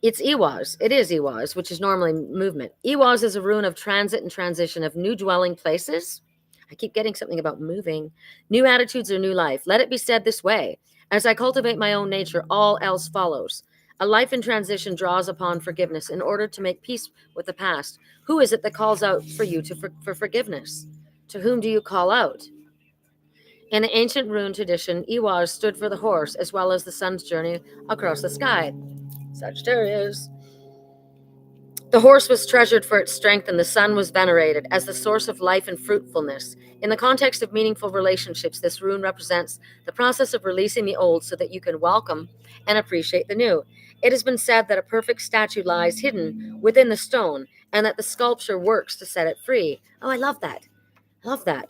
It's Iwaz. It is Iwaz, which is normally movement. Iwaz is a rune of transit and transition of new dwelling places. I keep getting something about moving. New attitudes or new life. Let it be said this way. As I cultivate my own nature, all else follows. A life in transition draws upon forgiveness in order to make peace with the past. Who is it that calls out for you for forgiveness? To whom do you call out? In the ancient rune tradition, Iwaz stood for the horse as well as the sun's journey across the sky. Sagittarius. The horse was treasured for its strength, and the sun was venerated as the source of life and fruitfulness. In the context of meaningful relationships, this rune represents the process of releasing the old so that you can welcome and appreciate the new. It has been said that a perfect statue lies hidden within the stone, and that the sculpture works to set it free. Oh, I love that. I love that.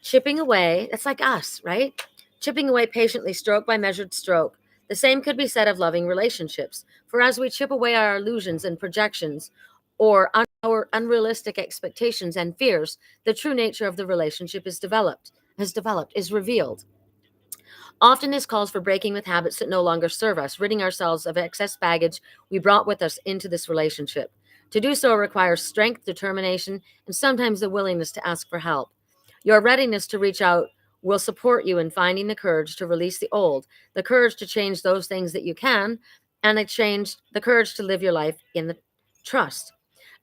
Chipping away, that's like us, right? Chipping away patiently, stroke by measured stroke. The same could be said of loving relationships. For as we chip away our illusions and projections, or our unrealistic expectations and fears, the true nature of the relationship is revealed. Often this calls for breaking with habits that no longer serve us, ridding ourselves of excess baggage we brought with us into this relationship. To do so requires strength, determination, and sometimes the willingness to ask for help. Your readiness to reach out will support you in finding the courage to release the old, the courage to change those things that you can, and the courage to live your life in the trust.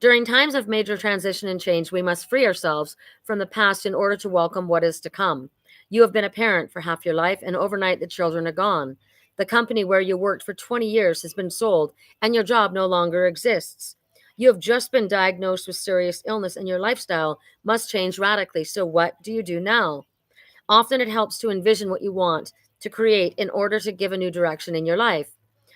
During times of major transition and change, we must free ourselves from the past in order to welcome what is to come. You have been a parent for half your life, and overnight the children are gone. The company where you worked for 20 years has been sold, and your job no longer exists. You have just been diagnosed with serious illness, and your lifestyle must change radically. So, what do you do now? Often it helps to envision what you want to create in order to give a new direction in your life.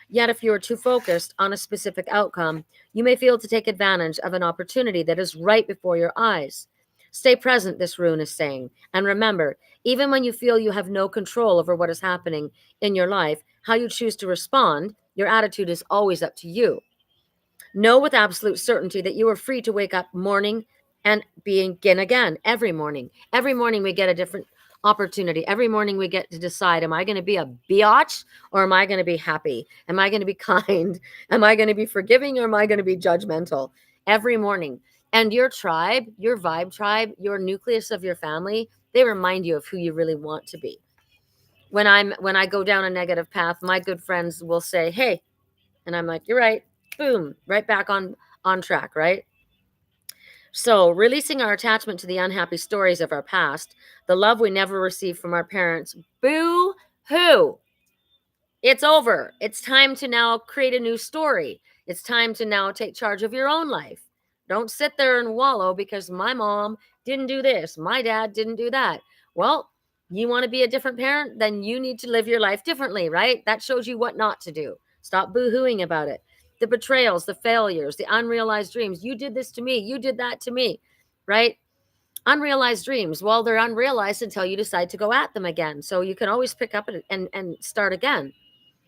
Yet, if you are too focused on a specific outcome, you may fail to take advantage of an opportunity that is right before your eyes. Stay present, this rune is saying. And remember, even when you feel you have no control over what is happening in your life, how you choose to respond, your attitude is always up to you. Know with absolute certainty that you are free to wake up morning and begin again every morning. Every morning we get a different opportunity. Every morning we get to decide, am I going to be a biatch or am I going to be happy? Am I going to be kind? Am I going to be forgiving or am I going to be judgmental? Every morning. And your tribe, your vibe tribe, your nucleus of your family, they remind you of who you really want to be. When I go down a negative path, my good friends will say, "Hey," and I'm like, "You're right." Boom, right back on track, right? So, releasing our attachment to the unhappy stories of our past, the love we never received from our parents, boo hoo. It's over. It's time to now create a new story. It's time to now take charge of your own life. Don't sit there and wallow because my mom didn't do this, my dad didn't do that. Well, you want to be a different parent, then you need to live your life differently, right? That shows you what not to do. Stop boo-hooing about it. The betrayals, the failures, the unrealized dreams. You did this to me, you did that to me, right? Unrealized dreams, well, they're unrealized until you decide to go at them again. So you can always pick up and start again.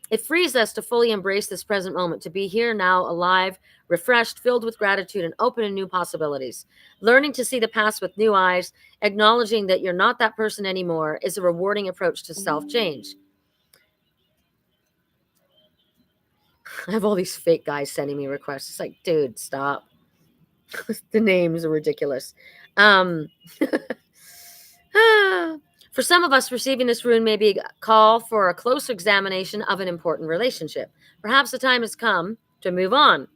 It frees us to fully embrace this present moment, to be here now, alive, refreshed, filled with gratitude, and open to new possibilities. Learning to see the past with new eyes, acknowledging that you're not that person anymore, is a rewarding approach to self change. I have all these fake guys sending me requests. It's like, dude, stop. The names are ridiculous. Um, For some of us, receiving this rune may be a call for a close examination of an important relationship. Perhaps the time has come to move on.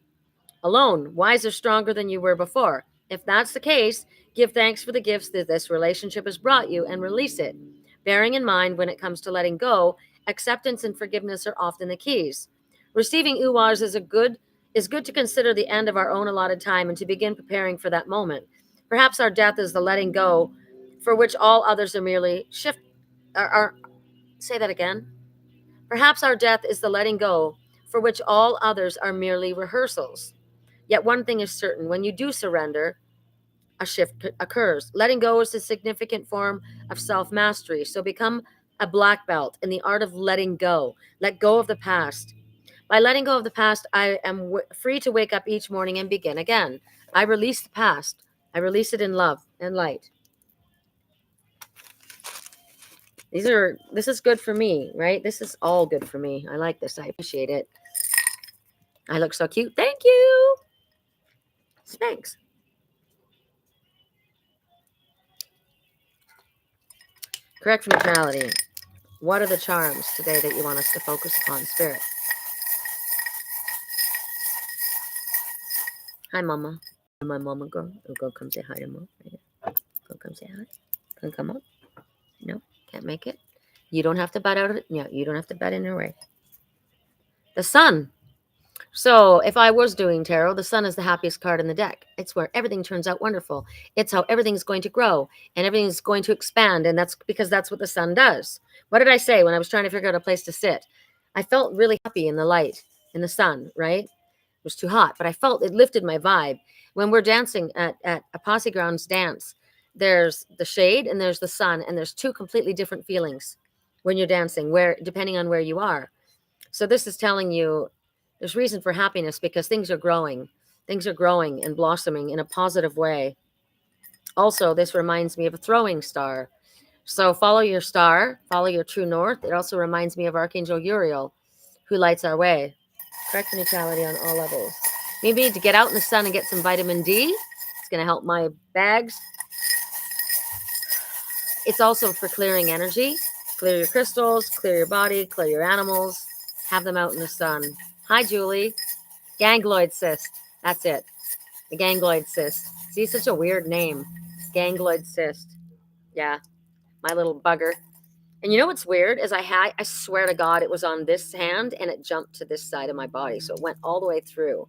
Alone, wiser, stronger than you were before. If that's the case, give thanks for the gifts that this relationship has brought you and release it. Bearing in mind, when it comes to letting go, acceptance and forgiveness are often the keys. Receiving uwars is good to consider the end of our own allotted time and to begin preparing for that moment. Perhaps our death is the letting go for which all others are merely say that again. Perhaps our death is the letting go for which all others are merely rehearsals. Yet one thing is certain: when you do surrender, a shift occurs. Letting go is a significant form of self mastery. So become a black belt in the art of letting go. Let go of the past. By letting go of the past, I am free to wake up each morning and begin again. I release the past. I release it in love and light. This is good for me, right? This is all good for me. I like this. I appreciate it. I look so cute. Thank you. Thanks. Correct neutrality. What are the charms today that you want us to focus upon, Spirit? Hi, Mama. My mama girl. Go come say hi to Mom. Go come say hi. Can come up? No, can't make it. You don't have to butt out. Yeah, you don't have to butt in her way. The sun. So if I was doing tarot, the sun is the happiest card in the deck. It's where everything turns out wonderful. It's how everything's going to grow and everything's going to expand. And that's because that's what the sun does. What did I say when I was trying to figure out a place to sit? I felt really happy in the light, in the sun, right? It was too hot, but I felt it lifted my vibe. When we're dancing at a Posse Grounds dance, there's the shade and there's the sun, and there's two completely different feelings when you're dancing, where depending on where you are. So this is telling you there's reason for happiness because things are growing. Things are growing and blossoming in a positive way. Also, this reminds me of a throwing star. So follow your star, follow your true north. It also reminds me of Archangel Uriel, who lights our way. Correct neutrality on all levels. Maybe need to get out in the sun and get some vitamin D. It's going to help my bags. It's also for clearing energy. Clear your crystals, clear your body, clear your animals. Have them out in the sun. Hi, Julie. Ganglion cyst. That's it. The ganglion cyst. See, such a weird name. Ganglion cyst. Yeah, my little bugger. And you know what's weird is I swear to God, it was on this hand and it jumped to this side of my body. So it went all the way through.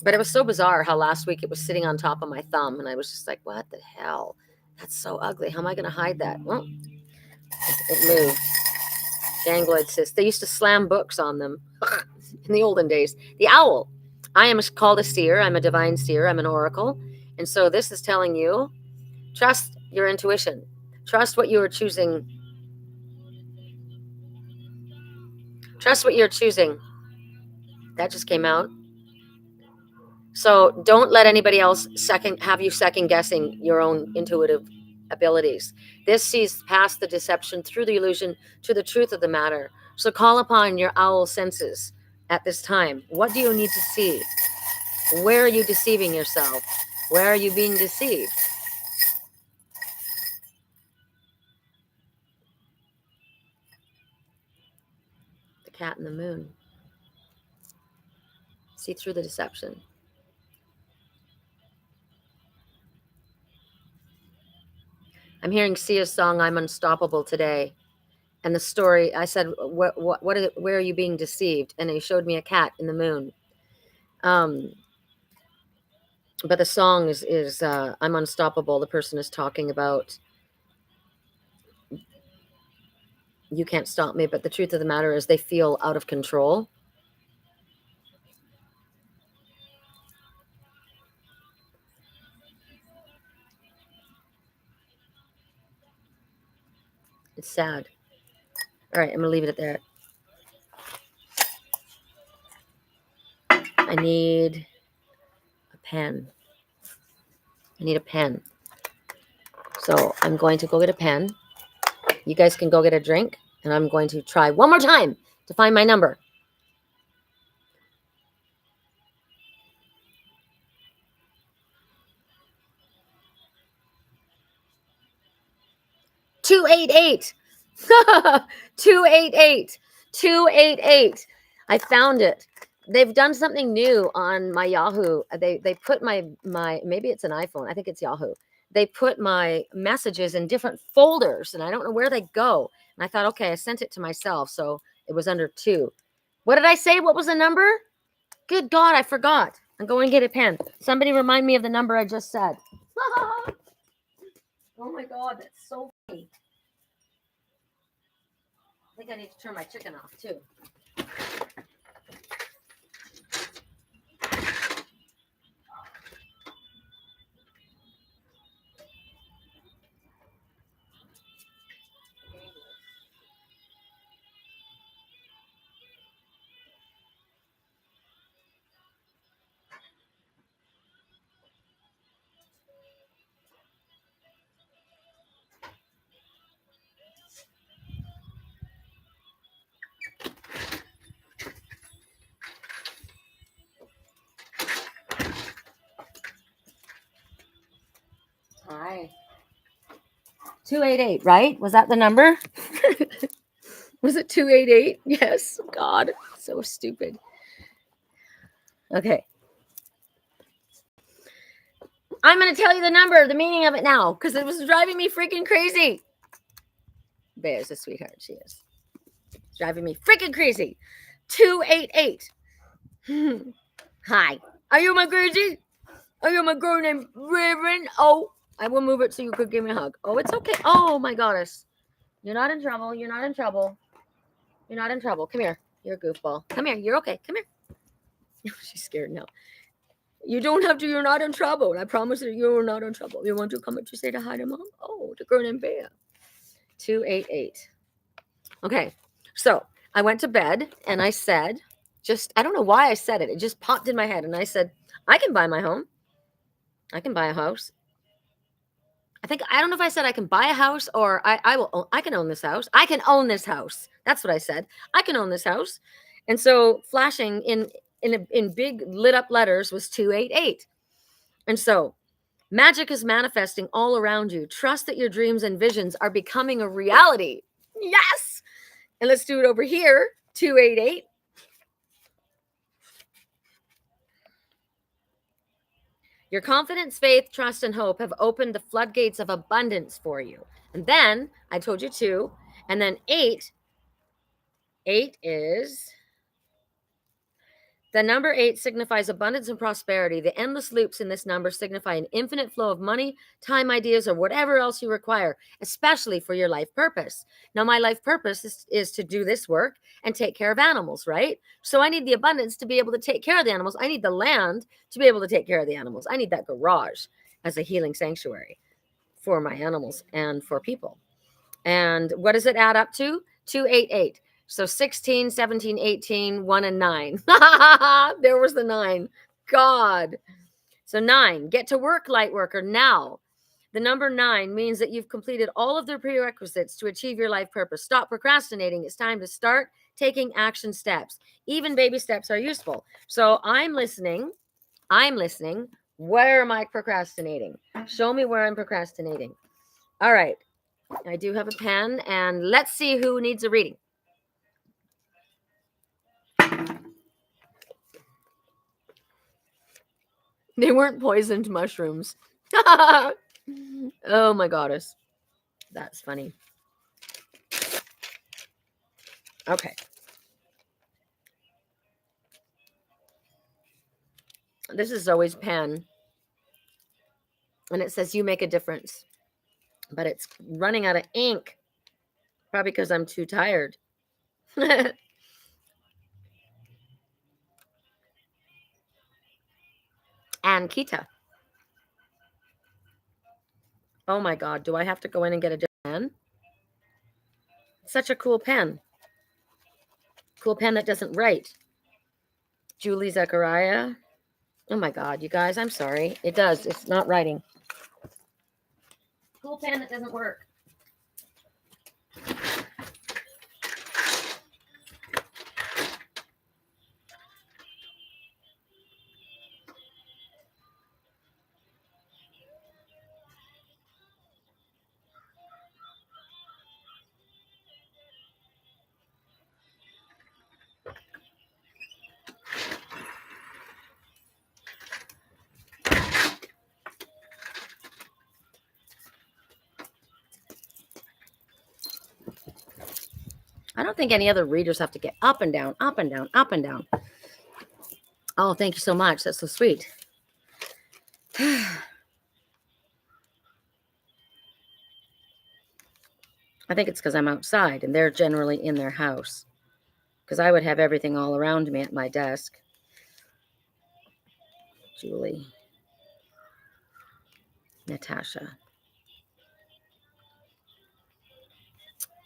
But it was so bizarre how last week it was sitting on top of my thumb. And I was just like, what the hell? That's so ugly. How am I going to hide that? Well, it moved. Ganglion cyst. They used to slam books on them in the olden days. The owl. I am called a seer. I'm a divine seer. I'm an oracle. And so this is telling you, trust your intuition. Trust what you are choosing. Trust what you're choosing. That just came out. So don't let anybody else have you second guessing your own intuitive abilities. This sees past the deception, through the illusion, to the truth of the matter. So call upon your owl senses at this time. What do you need to see? Where are you deceiving yourself? Where are you being deceived? The cat and the moon. See through the deception. I'm hearing Sia's song, I'm Unstoppable, today. And the story, I said, where are you being deceived? And he showed me a cat in the moon. But the song is I'm unstoppable. The person is talking about you can't stop me, but the truth of the matter is they feel out of control. It's sad. All right, I'm gonna leave it at that. I need a pen. I need a pen. So I'm going to go get a pen. You guys can go get a drink, and I'm going to try one more time to find my number. 288. 288. 288. I found it. They've done something new on my Yahoo. They put my maybe it's an iPhone. I think it's Yahoo. They put my messages in different folders and I don't know where they go. And I thought, okay, I sent it to myself, so it was under 2. What did I say? What was the number? Good God, I forgot. I'm going to get a pen. Somebody remind me of the number I just said. Oh my God, that's so funny. I think I need to turn my chicken off too. Hi. 288, right? Was that the number? Was it 288? Yes. God, so stupid. Okay. I'm going to tell you the number, the meaning of it now, because it was driving me freaking crazy. Bear's a sweetheart. She is. It's driving me freaking crazy. 288. Hi. Are you my crazy? Are you my girl named Reverend? Oh, I will move it so you could give me a hug. Oh, it's okay. Oh, my goddess. You're not in trouble. You're not in trouble. You're not in trouble. Come here. You're a goofball. Come here. You're okay. Come here. She's scared now. You don't have to. You're not in trouble. I promise you, you're not in trouble. You want to come up to say hi to mom? Oh, the girl named Bear. 288. Okay. So I went to bed and I said, I don't know why I said it. It just popped in my head. And I said, I can buy my home. I can buy a house. I don't know if I said I can buy a house or I can own this house. I can own this house. That's what I said. I can own this house. And so flashing in big lit up letters was 288. And so magic is manifesting all around you. Trust that your dreams and visions are becoming a reality. Yes. And let's do it over here. 288. Your confidence, faith, trust, and hope have opened the floodgates of abundance for you. And then I told you 2, and then 8. 8 is the number 8 signifies abundance and prosperity. The endless loops in this number signify an infinite flow of money, time, ideas, or whatever else you require, especially for your life purpose. Now, my life purpose is to do this work and take care of animals, right? So I need the abundance to be able to take care of the animals. I need the land to be able to take care of the animals. I need that garage as a healing sanctuary for my animals and for people. And what does it add up to? 288. So 16, 17, 18, 1, and 9. There was the 9. God. So 9, get to work, light worker, now. The number 9 means that you've completed all of the prerequisites to achieve your life purpose. Stop procrastinating. It's time to start taking action steps. Even baby steps are useful. So I'm listening. Where am I procrastinating? Show me where I'm procrastinating. All right. I do have a pen, and let's see who needs a reading. They weren't poisoned mushrooms. Oh my goddess. That's funny. Okay. This is Zoe's pen. And it says, you make a difference. But it's running out of ink. Probably because I'm too tired. And Kita. Oh my God, do I have to go in and get a different pen? Such a cool pen. Cool pen that doesn't write. Julie Zechariah. Oh my God, you guys, I'm sorry. It does. It's not writing. Cool pen that doesn't work. I don't think any other readers have to get up and down, up and down, up and down. Oh, thank you so much. That's so sweet. I think it's because I'm outside and they're generally in their house. Because I would have everything all around me at my desk. Julie. Natasha.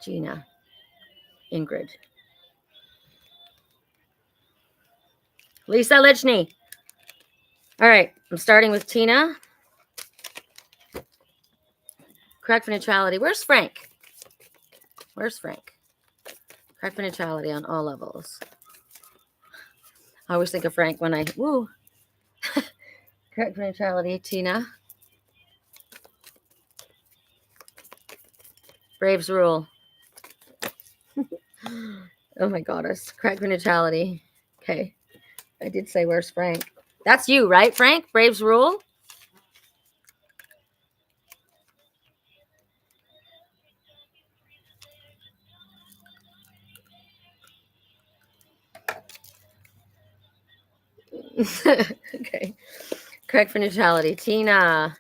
Gina. Ingrid. Lisa Lichny. All right, I'm starting with Tina. Correct for neutrality. Where's Frank? Where's Frank? Correct for neutrality on all levels. I always think of Frank when I, woo. Correct for neutrality, Tina. Braves rule. Oh my goddess. Correct for neutrality. Okay. I did say, where's Frank? That's you, right, Frank? Braves rule? Okay. Correct for neutrality. Tina.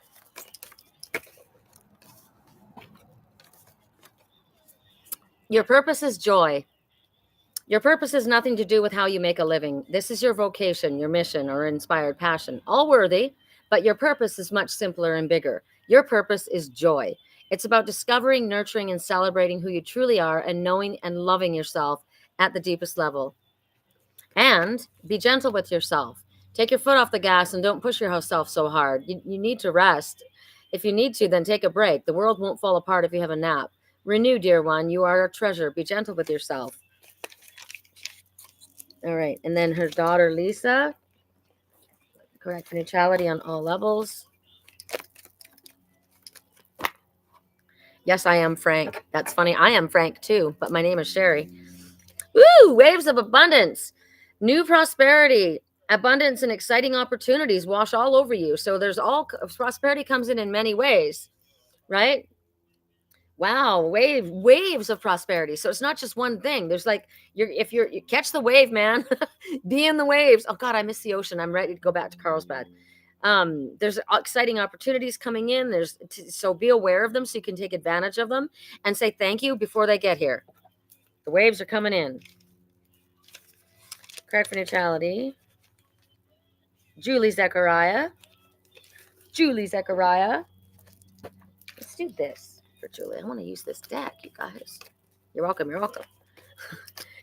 Your purpose is joy. Your purpose has nothing to do with how you make a living. This is your vocation, your mission, or inspired passion. All worthy, but your purpose is much simpler and bigger. Your purpose is joy. It's about discovering, nurturing, and celebrating who you truly are and knowing and loving yourself at the deepest level. And be gentle with yourself. Take your foot off the gas and don't push yourself so hard. You need to rest. If you need to, then take a break. The world won't fall apart if you have a nap. Renew, dear one. You are a treasure. Be gentle with yourself. All right. And then her daughter, Lisa. Correct neutrality on all levels. Yes, I am Frank. That's funny. I am Frank too, but my name is Sherri. Woo! Waves of abundance. New prosperity. Abundance and exciting opportunities wash all over you. So there's prosperity comes in many ways, right? Wow, waves of prosperity. So it's not just one thing. There's like you catch the wave, man. Be in the waves. Oh God, I miss the ocean. I'm ready to go back to Carlsbad. There's exciting opportunities coming in. So be aware of them so you can take advantage of them and say thank you before they get here. The waves are coming in. Correct for neutrality. Julie Zechariah. Julie Zechariah. Let's do this for Julie. I want to use this deck, you guys. You're welcome. You're welcome.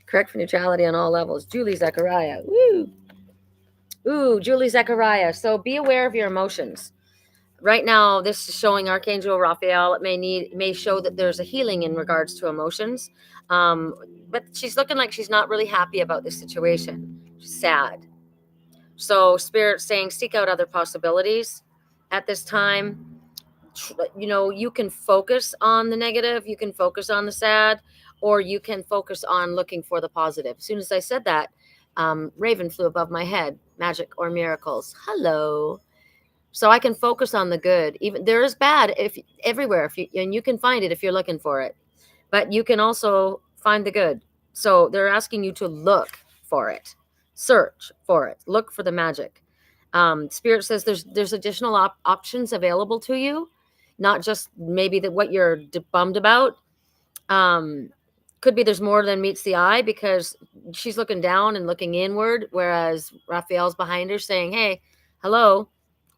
Correct for neutrality on all levels. Julie Zechariah. Woo. Ooh, Julie Zechariah. So be aware of your emotions. Right now, this is showing Archangel Raphael. It may show that there's a healing in regards to emotions. But she's looking like she's not really happy about this situation. She's sad. So Spirit's saying seek out other possibilities at this time. You can focus on the negative, you can focus on the sad, or you can focus on looking for the positive. As soon as I said that, Raven flew above my head. Magic or miracles. Hello. So I can focus on the good. Even there is bad everywhere, and you can find it if you're looking for it. But you can also find the good. So they're asking you to look for it, search for it, look for the magic. Spirit says there's additional options available to you, not just maybe that what you're bummed about. Could be there's more than meets the eye, because she's looking down and looking inward, whereas Raphael's behind her saying, hey, hello,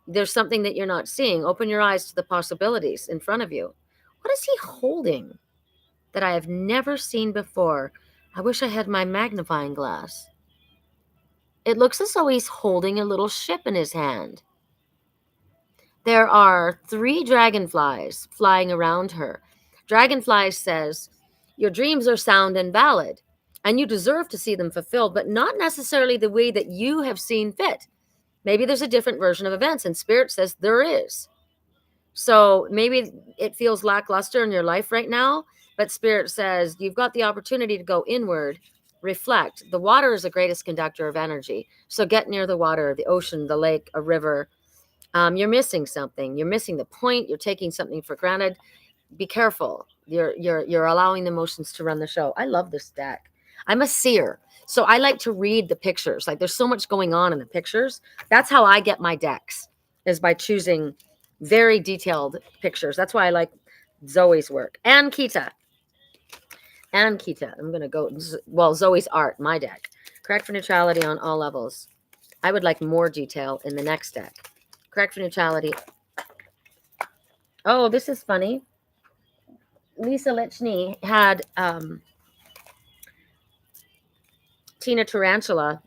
there's something that you're not seeing. Open your eyes to the possibilities in front of you. What is he holding that I have never seen before? I wish I had my magnifying glass. It looks as though he's holding a little ship in his hand. There are 3 dragonflies flying around her. Dragonfly says, your dreams are sound and valid, and you deserve to see them fulfilled, but not necessarily the way that you have seen fit. Maybe there's a different version of events, and Spirit says there is. So maybe it feels lackluster in your life right now, but Spirit says you've got the opportunity to go inward, reflect. The water is the greatest conductor of energy. So get near the water, the ocean, the lake, a river. You're missing something. You're missing the point. You're taking something for granted. Be careful. You're allowing the emotions to run the show. I love this deck. I'm a seer, so I like to read the pictures. Like, there's so much going on in the pictures. That's how I get my decks, is by choosing very detailed pictures. That's why I like Zoe's work and Kita. I'm going to go, well, Zoe's art, my deck. Correct for neutrality on all levels. I would like more detail in the next deck. Correct for neutrality. Oh, this is funny. Lisa Lichny had Tina Tarantula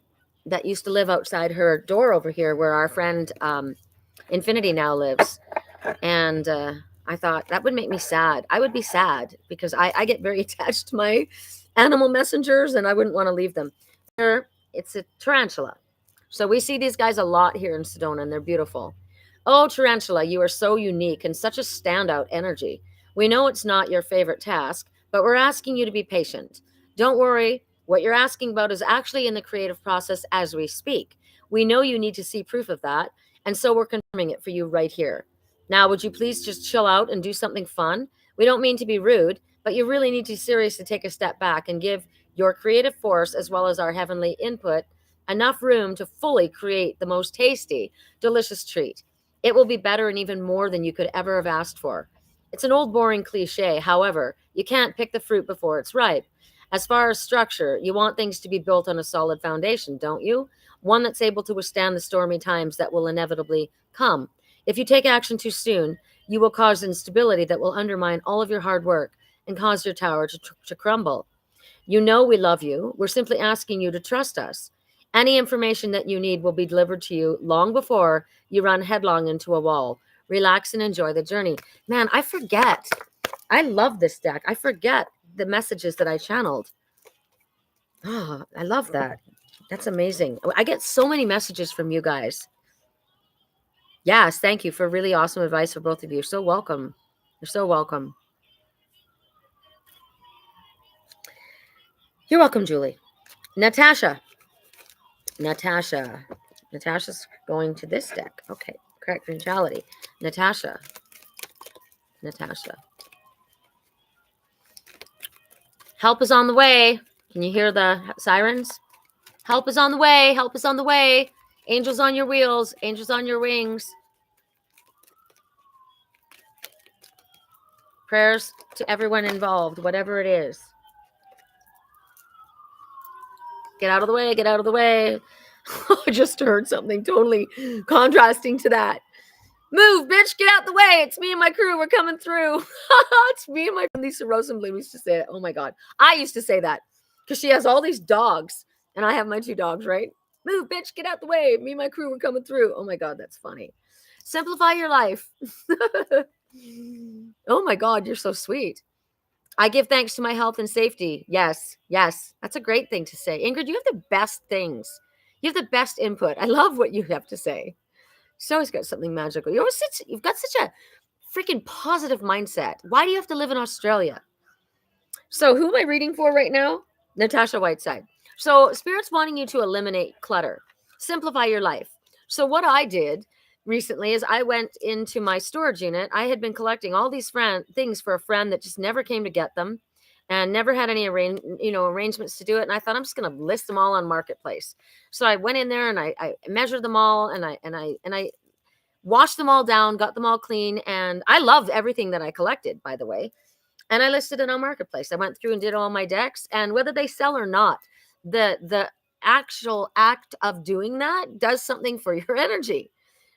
that used to live outside her door over here, where our friend Infinity now lives. And I thought that would make me sad. I would be sad because I get very attached to my animal messengers, and I wouldn't want to leave them. It's a tarantula. So we see these guys a lot here in Sedona, and they're beautiful. Oh, tarantula, you are so unique and such a standout energy. We know it's not your favorite task, but we're asking you to be patient. Don't worry. What you're asking about is actually in the creative process as we speak. We know you need to see proof of that, and so we're confirming it for you right here. Now, would you please just chill out and do something fun? We don't mean to be rude, but you really need to seriously take a step back and give your creative force, as well as our heavenly input, enough room to fully create the most tasty, delicious treat. It will be better and even more than you could ever have asked for. It's an old boring cliche. However, you can't pick the fruit before it's ripe. As far as structure, you want things to be built on a solid foundation, don't you? One that's able to withstand the stormy times that will inevitably come. If you take action too soon, you will cause instability that will undermine all of your hard work and cause your tower to crumble. You know we love you. We're simply asking you to trust us. Any information that you need will be delivered to you long before you run headlong into a wall. Relax and enjoy the journey. Man, I forget. I love this deck. I forget the messages that I channeled. Oh, I love that. That's amazing. I get so many messages from you guys. Yes, thank you for really awesome advice for both of you. You're so welcome. You're so welcome. You're welcome, Julie. Natasha's going to this deck. Okay, correct neutrality. Natasha. Help is on the way. Can you hear the sirens? Help is on the way. Help is on the way. Angels on your wheels. Angels on your wings. Prayers to everyone involved, whatever it is. Get out of the way. Get out of the way. I just heard something totally contrasting to that. Move, bitch, get out the way. It's me and my crew. We're coming through. It's me and my friend Lisa Rosenblum used to say it. Oh my God. I used to say that because she has all these dogs and I have my 2 dogs, right? Move, bitch, get out the way. Me and my crew, we're coming through. Oh my God, that's funny. Simplify your life. Oh my God, you're so sweet. I give thanks to my health and safety. Yes. That's a great thing to say. Ingrid, you have the best things. You have the best input. I love what you have to say. She's always got something magical. You've got such a freaking positive mindset. Why do you have to live in Australia? So who am I reading for right now? Natasha Whiteside. So Spirit's wanting you to eliminate clutter. Simplify your life. So what I did recently is I went into my storage unit. I had been collecting all these things for a friend that just never came to get them. and never had any arrangements to do it. And I thought, I'm just going to list them all on Marketplace. So I went in there and I measured them all, and I washed them all down, got them all clean. And I loved everything that I collected, by the way. And I listed it on Marketplace. I went through and did all my decks, and whether they sell or not, the actual act of doing that does something for your energy.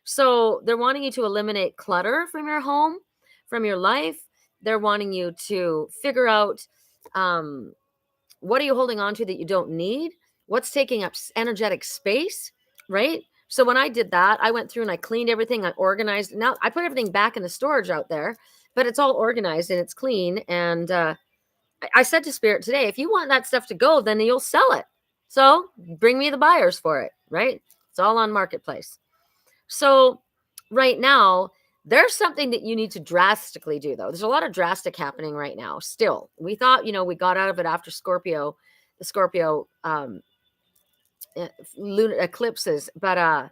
So they're wanting you to eliminate clutter from your home, from your life. They're wanting you to figure out, what are you holding on to that you don't need? What's taking up energetic space, right? So when I did that, I went through and I cleaned everything. I organized. Now I put everything back in the storage out there, but it's all organized and it's clean. And I said to Spirit today, if you want that stuff to go, then you'll sell it. So bring me the buyers for it, right? It's all on Marketplace. So right now, there's something that you need to drastically do, though. There's a lot of drastic happening right now. Still, we thought, we got out of it after Scorpio, the Scorpio lunar eclipses, but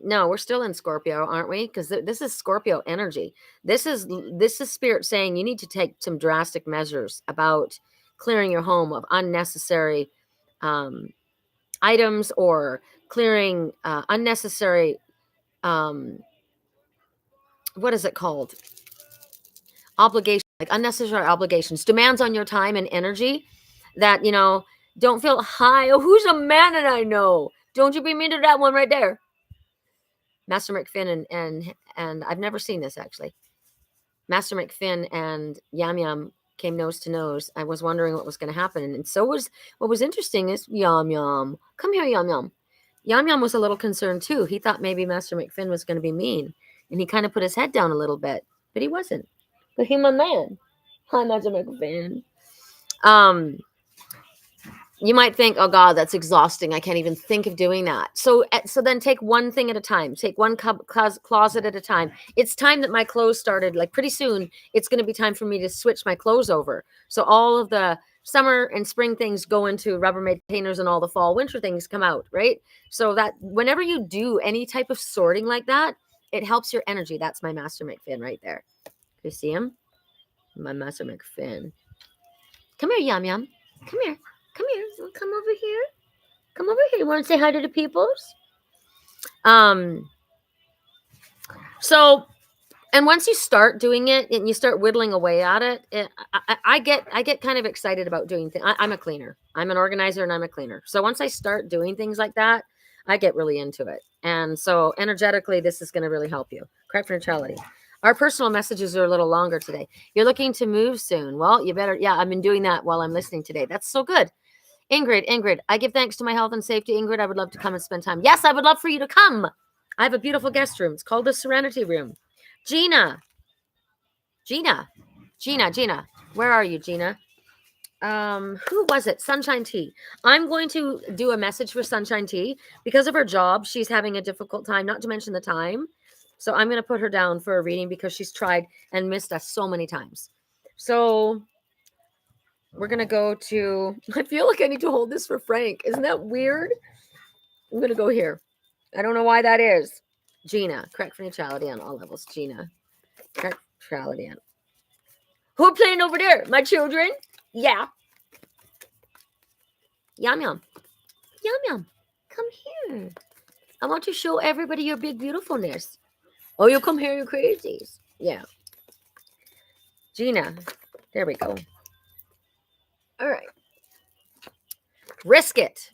no, we're still in Scorpio, aren't we? Because this is Scorpio energy. This is Spirit saying you need to take some drastic measures about clearing your home of unnecessary items, or clearing unnecessary, what is it called? Obligation, like unnecessary obligations, demands on your time and energy that, don't feel high. Oh, who's a man that I know? Don't you be mean to that one right there. Master McFinn and I've never seen this actually. Master McFinn and Yam Yam came nose to nose. I was wondering what was going to happen. And so what was interesting is Yam Yam. Come here, Yam Yam. Yam Yam was a little concerned too. He thought maybe Master McFinn was going to be mean. And he kind of put his head down a little bit. But he wasn't. But he's my man. Hi, Master McFinn. You might think, oh God, that's exhausting. I can't even think of doing that. So then take one thing at a time. Take one closet at a time. It's time that my clothes started. Like pretty soon, it's going to be time for me to switch my clothes over. So all of the summer and spring things go into Rubbermaid containers, and all the fall, winter things come out, right? So that whenever you do any type of sorting like that, it helps your energy. That's my Master McFinn right there. You see him? My Master McFinn. Come here, Yum Yum. Come here. Come here. Come over here. Come over here. You want to say hi to the peoples? So, and once you start doing it and you start whittling away at it, I get kind of excited about doing things. I'm a cleaner. I'm an organizer and I'm a cleaner. So once I start doing things like that, I get really into it. And so energetically, this is going to really help you. Correct for neutrality. Our personal messages are a little longer today. You're looking to move soon. Well, you better. Yeah, I've been doing that while I'm listening today. That's so good. Ingrid, I give thanks to my health and safety. Ingrid, I would love to come and spend time. Yes, I would love for you to come. I have a beautiful guest room. It's called the Serenity Room. Gina, where are you, Gina? Who was it? Sunshine Tea. I'm going to do a message for Sunshine Tea. Because of her job, she's having a difficult time, not to mention the time. So I'm going to put her down for a reading because she's tried and missed us so many times. So we're going to go to, I feel like I need to hold this for Frank. Isn't that weird? I'm going to go here. I don't know why that is. Gina, correct for neutrality on all levels. Gina, correct for neutrality on. Who are playing over there? My children? Yeah. Yum Yum. Yum Yum. Come here. I want to show everybody your big beautifulness. Oh, you come here, you crazies. Yeah. Gina. There we go. All right. Risk it.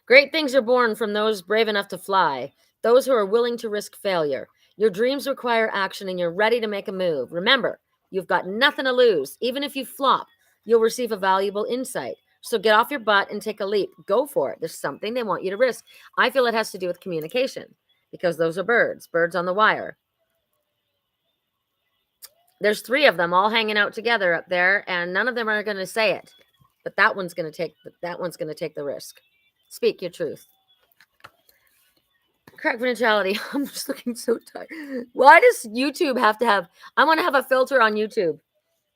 Great things are born from those brave enough to fly. Those who are willing to risk failure. Your dreams require action and you're ready to make a move. Remember, you've got nothing to lose. Even if you flop, you'll receive a valuable insight. So get off your butt and take a leap. Go for it. There's something they want you to risk. I feel it has to do with communication because those are birds on the wire. There's 3 of them all hanging out together up there, and none of them are going to say it. But that one's going to take the risk. Speak your truth. Correct for neutrality. I'm just looking so tired. Why does YouTube have to have? I want to have a filter on YouTube.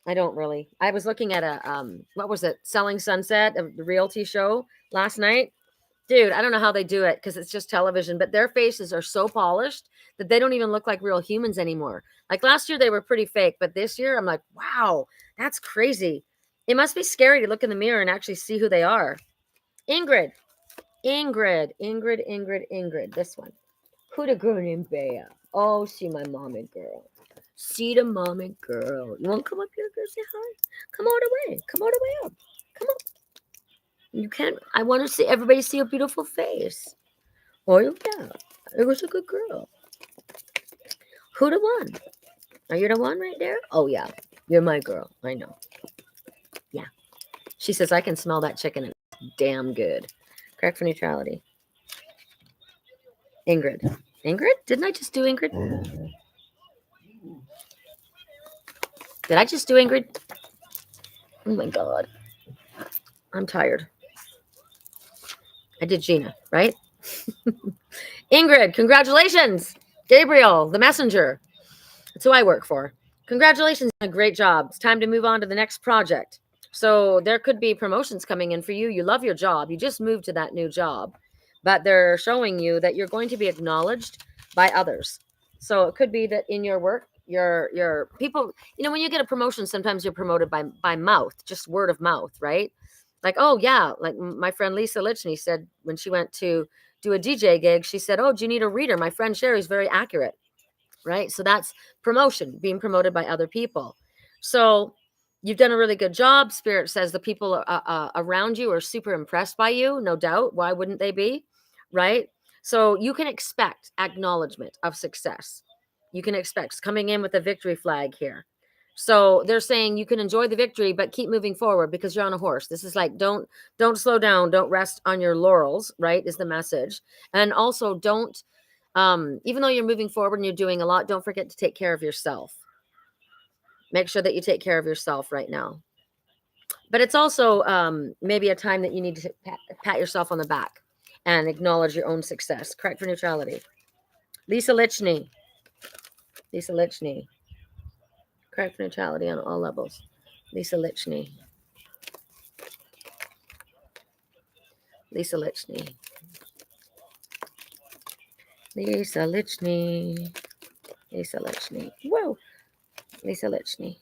I don't really. I was looking at a what was it? Selling Sunset, a realty show last night, Dude, I don't know how they do it because it's just television, but their faces are so polished that they don't even look like real humans anymore. Like last year, they were pretty fake, but this year, I'm like, wow, that's crazy. It must be scary to look in the mirror and actually see who they are. Ingrid, Ingrid. This one. Who the girl named Bea? Oh, see my mommy girl. See the mommy girl. You want to come up here, girl? Say hi. Come all the way. Come all the way up. Come on. You can't. I want to see everybody see your beautiful face. Oh yeah, it was a good girl. Who the one? Are you the one right there? Oh yeah, you're my girl. I know. Yeah. She says I can smell that chicken. It's damn good. Correct for neutrality. Ingrid. Ingrid? Didn't I just do Ingrid? Did I just do Ingrid? Oh my god. I'm tired. I did Gina, right? Ingrid, congratulations. Gabriel, the messenger. That's who I work for. Congratulations on a great job. It's time to move on to the next project. So there could be promotions coming in for you. You love your job. You just moved to that new job, but they're showing you that you're going to be acknowledged by others. So it could be that in your work, your people, when you get a promotion, sometimes you're promoted by mouth, just word of mouth, right? Like, oh yeah, like my friend Lisa Lichny said when she went to do a DJ gig, she said, "Oh, do you need a reader? My friend Sherry's very accurate." Right? So that's promotion, being promoted by other people. So you've done a really good job. Spirit says the people around you are super impressed by you, no doubt. Why wouldn't they be? Right? So you can expect acknowledgement of success. You can expect coming in with a victory flag here. So they're saying you can enjoy the victory, but keep moving forward because you're on a horse. This is like don't slow down, don't rest on your laurels, right? Is the message. And also don't even though you're moving forward and you're doing a lot, don't forget to take care of yourself. Make sure that you take care of yourself right now. But it's also maybe a time that you need to pat yourself on the back and acknowledge your own success. Correct for neutrality. Lisa Lichny. Lisa Lichny. Correct for neutrality on all levels. Lisa Lichny. Lisa Lichny. Lisa Lichny. Lisa Lichny. Whoa. Lisa Lichny.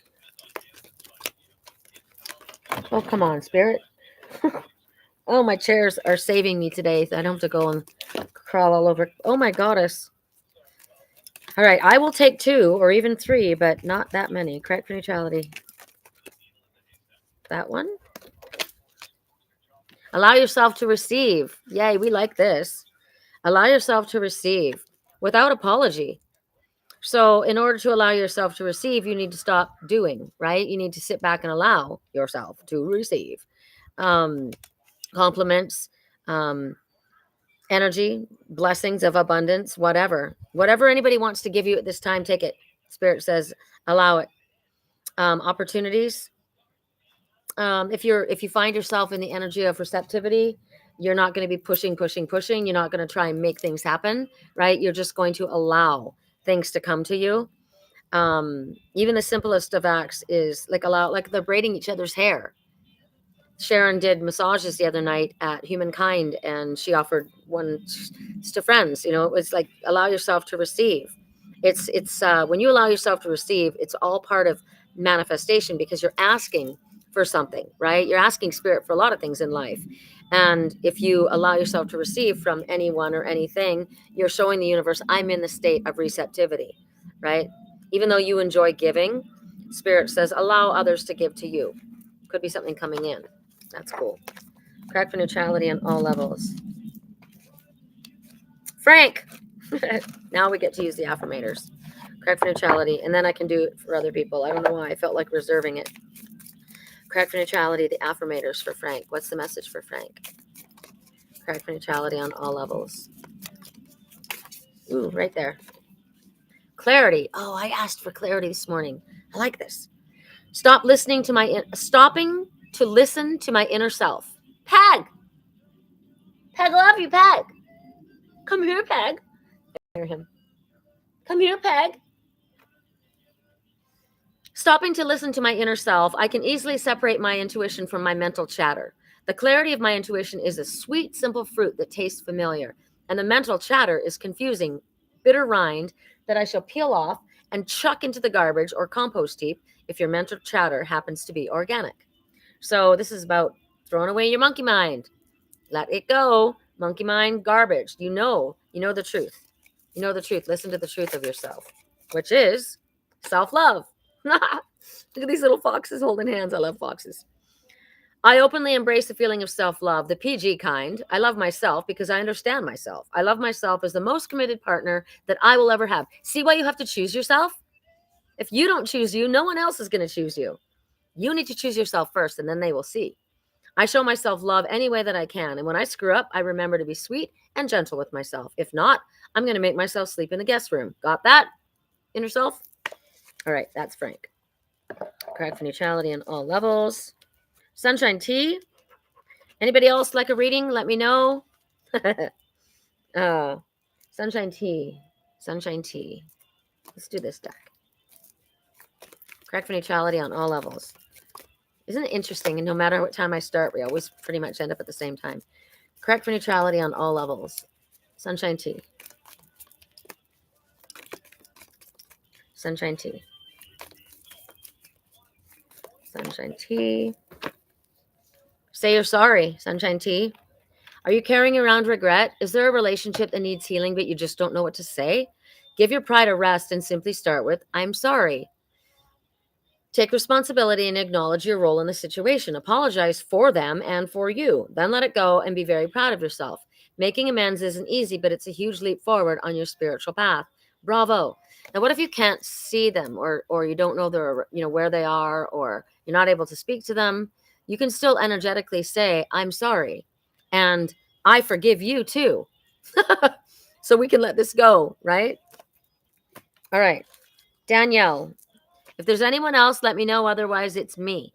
Oh, come on, Spirit. Oh, my chairs are saving me today. I don't have to go and crawl all over. Oh, my goddess. All right, I will take 2 or even 3, but not that many. Correct for neutrality. That one. Allow yourself to receive. Yay, we like this. Allow yourself to receive without apology. So in order to allow yourself to receive, you need to stop doing, right? You need to sit back and allow yourself to receive compliments, energy, blessings of abundance, whatever anybody wants to give you at this time, take it. Spirit says allow it. Opportunities, if you find yourself in the energy of receptivity, you're not going to be pushing. You're not going to try and make things happen, right? You're just going to allow things to come to you. Even the simplest of acts is like they're braiding each other's hair. Sharon did massages the other night at Humankind, and she offered one to friends. It was like allow yourself to receive. It's when you allow yourself to receive, it's all part of manifestation because you're asking for something, right? You're asking Spirit for a lot of things in life, and if you allow yourself to receive from anyone or anything, you're showing the universe, I'm in the state of receptivity, right? Even though you enjoy giving, Spirit says allow others to give to you. Could be something coming in. That's cool. Correct for neutrality on all levels. Frank! Now we get to use the affirmators. Correct for neutrality. And then I can do it for other people. I don't know why I felt like reserving it. Correct for neutrality, the affirmators for Frank. What's the message for Frank? Correct for neutrality on all levels. Ooh, right there. Clarity. Oh, I asked for clarity this morning. I like this. Stopping to listen to my inner self. Peg! Peg, love you, Peg. Come here, Peg. I hear him. Come here, Peg. Stopping to listen to my inner self, I can easily separate my intuition from my mental chatter. The clarity of my intuition is a sweet, simple fruit that tastes familiar, and the mental chatter is confusing, bitter rind that I shall peel off and chuck into the garbage or compost heap if your mental chatter happens to be organic. So this is about throwing away your monkey mind. Let it go. Monkey mind, garbage. You know the truth. You know the truth. Listen to the truth of yourself, which is self-love. Look at these little foxes holding hands. I love foxes. I openly embrace the feeling of self-love, the PG kind. I love myself because I understand myself. I love myself as the most committed partner that I will ever have. See why you have to choose yourself? If you don't choose you, no one else is going to choose you. You need to choose yourself first, and then they will see. I show myself love any way that I can. And when I screw up, I remember to be sweet and gentle with myself. If not, I'm going to make myself sleep in the guest room. Got that? Inner self? All right, that's Frank. Correct for neutrality on all levels. Sunshine tea. Anybody else like a reading? Let me know. Sunshine tea. Sunshine tea. Let's do this deck. Correct for neutrality on all levels. Isn't it interesting? And no matter what time I start, we always pretty much end up at the same time. Correct for neutrality on all levels. Sunshine tea. Sunshine tea. Sunshine tea. Say you're sorry, sunshine tea. Are you carrying around regret? Is there a relationship that needs healing, but you just don't know what to say? Give your pride a rest and simply start with, I'm sorry. Take responsibility and acknowledge your role in the situation. Apologize for them and for you. Then let it go and be very proud of yourself. Making amends isn't easy, but it's a huge leap forward on your spiritual path. Bravo. Now, what if you can't see them or you don't know where they are, or you're not able to speak to them? You can still energetically say, I'm sorry. And I forgive you too. So we can let this go, right? All right. Danielle. If there's anyone else, let me know. Otherwise, it's me.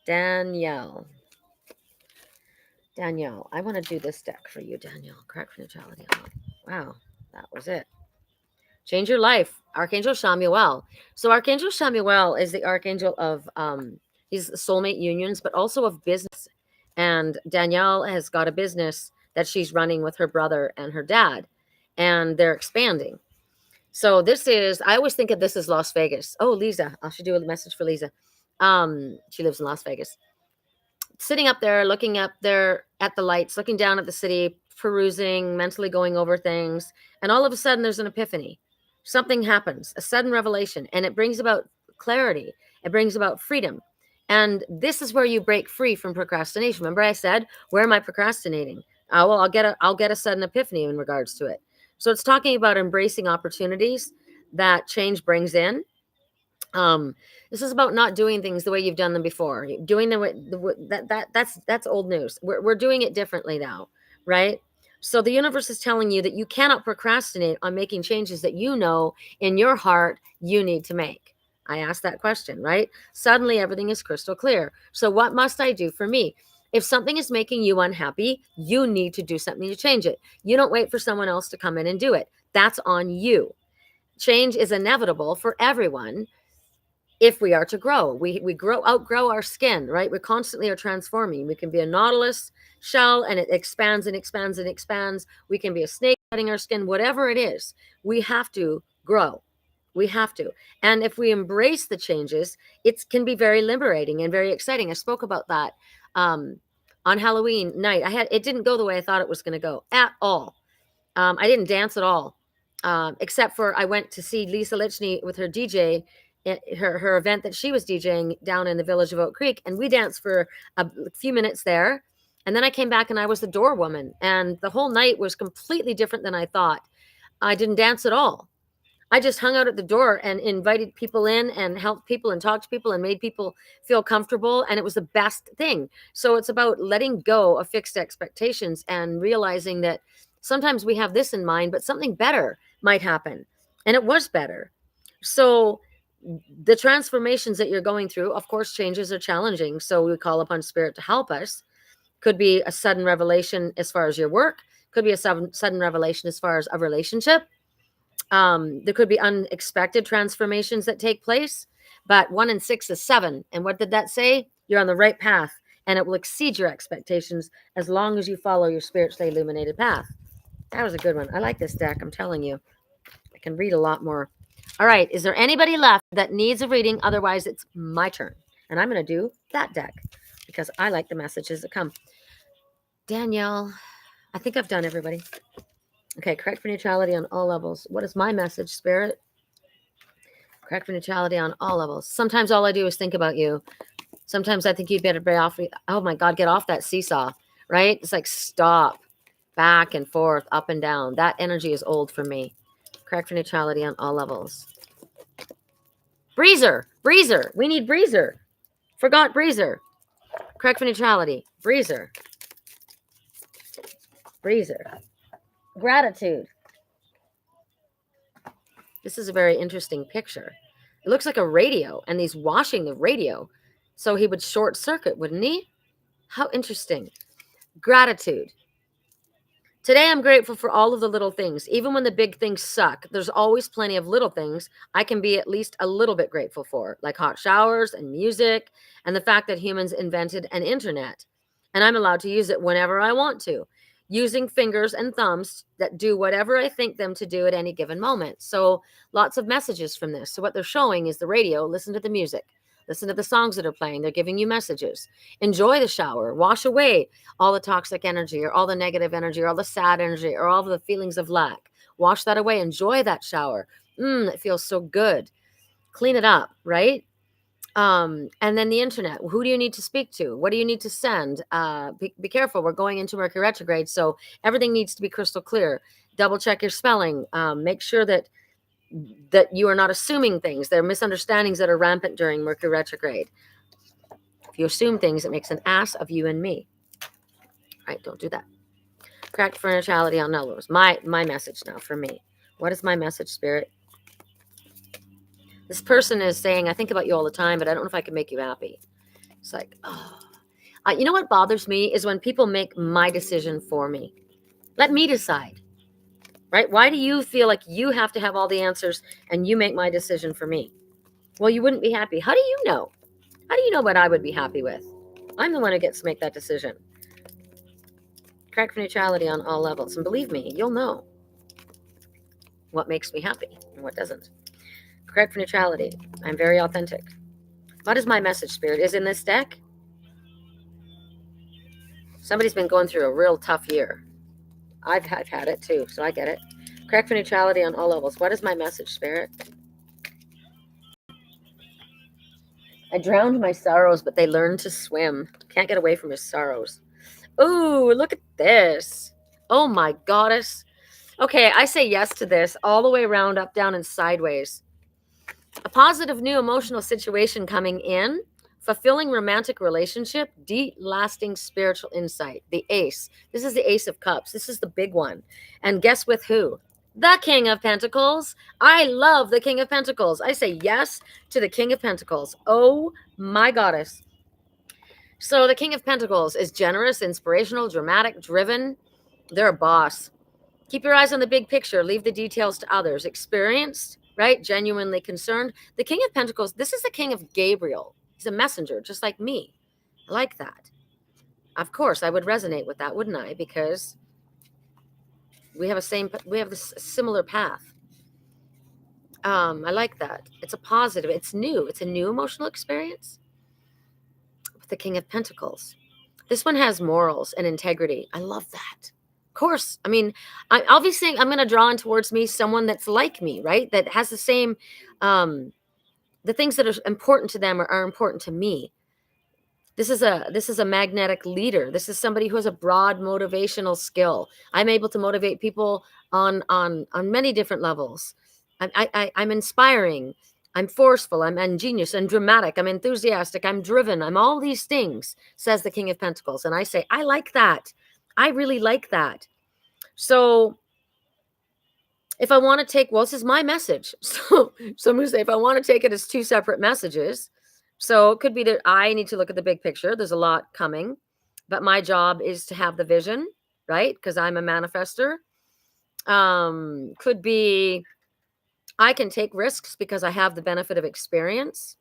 Danielle. Danielle, I want to do this deck for you, Danielle. Correct for neutrality. Wow, that was it. Change your life. Archangel Chamuel. So Archangel Chamuel is the archangel of, he's soulmate unions, but also of business. And Danielle has got a business that she's running with her brother and her dad, and they're expanding. So this is, I always think of this as Las Vegas. Oh, Lisa, I should do a message for Lisa. She lives in Las Vegas. Sitting up there, looking up there at the lights, looking down at the city, perusing, mentally going over things. And all of a sudden there's an epiphany. Something happens, a sudden revelation, and it brings about clarity. It brings about freedom. And this is where you break free from procrastination. Remember I said, where am I procrastinating? Well, I'll get a sudden epiphany in regards to it. So it's talking about embracing opportunities that change brings in. This is about not doing things the way you've done them before. Doing that's old news. We're doing it differently now, right? So the universe is telling you that you cannot procrastinate on making changes that you know in your heart you need to make. I asked that question, right? Suddenly everything is crystal clear. So what must I do for me? If something is making you unhappy, you need to do something to change it. You don't wait for someone else to come in and do it. That's on you. Change is inevitable for everyone. If we are to grow, we outgrow our skin, right? We constantly are transforming. We can be a nautilus shell and it expands and expands and expands. We can be a snake cutting our skin, whatever it is. We have to grow. We have to. And if we embrace the changes, it can be very liberating and very exciting. I spoke about that on Halloween night. It didn't go the way I thought it was going to go at all. I didn't dance at all, except for I went to see Lisa Lichny with her DJ, her event that she was DJing down in the village of Oak Creek, and we danced for a few minutes there. And then I came back and I was the door woman, and the whole night was completely different than I thought. I didn't dance at all. I just hung out at the door and invited people in and helped people and talked to people and made people feel comfortable. And it was the best thing. So it's about letting go of fixed expectations and realizing that sometimes we have this in mind, but something better might happen. And it was better. So the transformations that you're going through, of course, changes are challenging. So we call upon spirit to help us. Could be a sudden revelation as far as your work. Could be a sudden revelation as far as a relationship. There could be unexpected transformations that take place, but 1 in 6 is 7. And what did that say? You're on the right path. and it will exceed your expectations as long as you follow your spiritually illuminated path. That was a good one. I like this deck. I'm telling you, I can read a lot more. All right. Is there anybody left that needs a reading? Otherwise, it's my turn. And I'm going to do that deck because I like the messages that come. Danielle, I think I've done everybody. Okay. Correct for neutrality on all levels. What is my message, Spirit? Correct for neutrality on all levels. Sometimes all I do is think about you. Sometimes I think you'd better be off. Oh my God, get off that seesaw, right? It's like stop, back and forth, up and down. That energy is old for me. Correct for neutrality on all levels. Breezer. We need Breezer. Forgot Breezer. Correct for neutrality. Breezer. Gratitude. This is a very interesting picture. It looks like a radio, and he's washing the radio. So he would short circuit, wouldn't he? How interesting. Gratitude. Today, I'm grateful for all of the little things. Even when the big things suck, there's always plenty of little things I can be at least a little bit grateful for, like hot showers and music, and the fact that humans invented an internet. And I'm allowed to use it whenever I want to, using fingers and thumbs that do whatever I think them to do at any given moment. So lots of messages from this. So what they're showing is the radio, listen to the music. Listen to the songs that are playing. They're giving you messages. Enjoy the shower. Wash away all the toxic energy or all the negative energy or all the sad energy or all the feelings of lack. Wash that away. Enjoy that shower. It feels so good. Clean it up, right? And then the internet. Who do you need to speak to? What do you need to send? Be careful. We're going into Mercury retrograde, so everything needs to be crystal clear. Double check your spelling. Make sure that you are not assuming things. There are misunderstandings that are rampant during Mercury retrograde. If you assume things, it makes an ass of you and me. Right? Don't do that. Correct for neutrality on levels. My message now for me. What is my message, Spirit? This person is saying, I think about you all the time, but I don't know if I can make you happy. It's like, oh. You know what bothers me is when people make my decision for me. Let me decide. Right? Why do you feel like you have to have all the answers and you make my decision for me? Well, you wouldn't be happy. How do you know? How do you know what I would be happy with? I'm the one who gets to make that decision. Correct for neutrality on all levels. And believe me, you'll know what makes me happy and what doesn't. Correct for neutrality. I'm very authentic. What is my message, Spirit? Is in this deck? Somebody's been going through a real tough year. I've had it too, so I get it. Correct for neutrality on all levels. What is my message, Spirit? I drowned my sorrows, but they learned to swim. Can't get away from his sorrows. Ooh, look at this. Oh my goddess. Okay, I say yes to this all the way around, up, down, and sideways. A positive new emotional situation coming in, fulfilling romantic relationship, deep, lasting spiritual insight. The ace. This is the Ace of Cups. This is the big one. And guess with who? The King of Pentacles. I love the King of Pentacles. I say yes to the King of Pentacles. Oh my goddess. So the King of Pentacles is generous, inspirational, dramatic, driven. They're a boss. Keep your eyes on the big picture. Leave the details to others. Experienced, right? Genuinely concerned. The King of Pentacles, this is the King of Gabriel. He's a messenger, just like me. I like that. Of course, I would resonate with that, wouldn't I? Because we have this similar path. I like that. It's a positive. It's new. It's a new emotional experience with the King of Pentacles. This one has morals and integrity. I love that. Of course. I mean, obviously I'm going to draw in towards me someone that's like me, right? That has the same, the things that are important to them are important to me. This is a magnetic leader. This is somebody who has a broad motivational skill. I'm able to motivate people on many different levels. I'm inspiring. I'm forceful. I'm ingenious and dramatic. I'm enthusiastic. I'm driven. I'm all these things, says the King of Pentacles. And I say, I like that. I really like that. So if I want to take, well, this is my message. So I'm going to say, if I want to take it as two separate messages, so it could be that I need to look at the big picture. There's a lot coming, but my job is to have the vision, right? Because I'm a manifester. Could be I can take risks because I have the benefit of experience.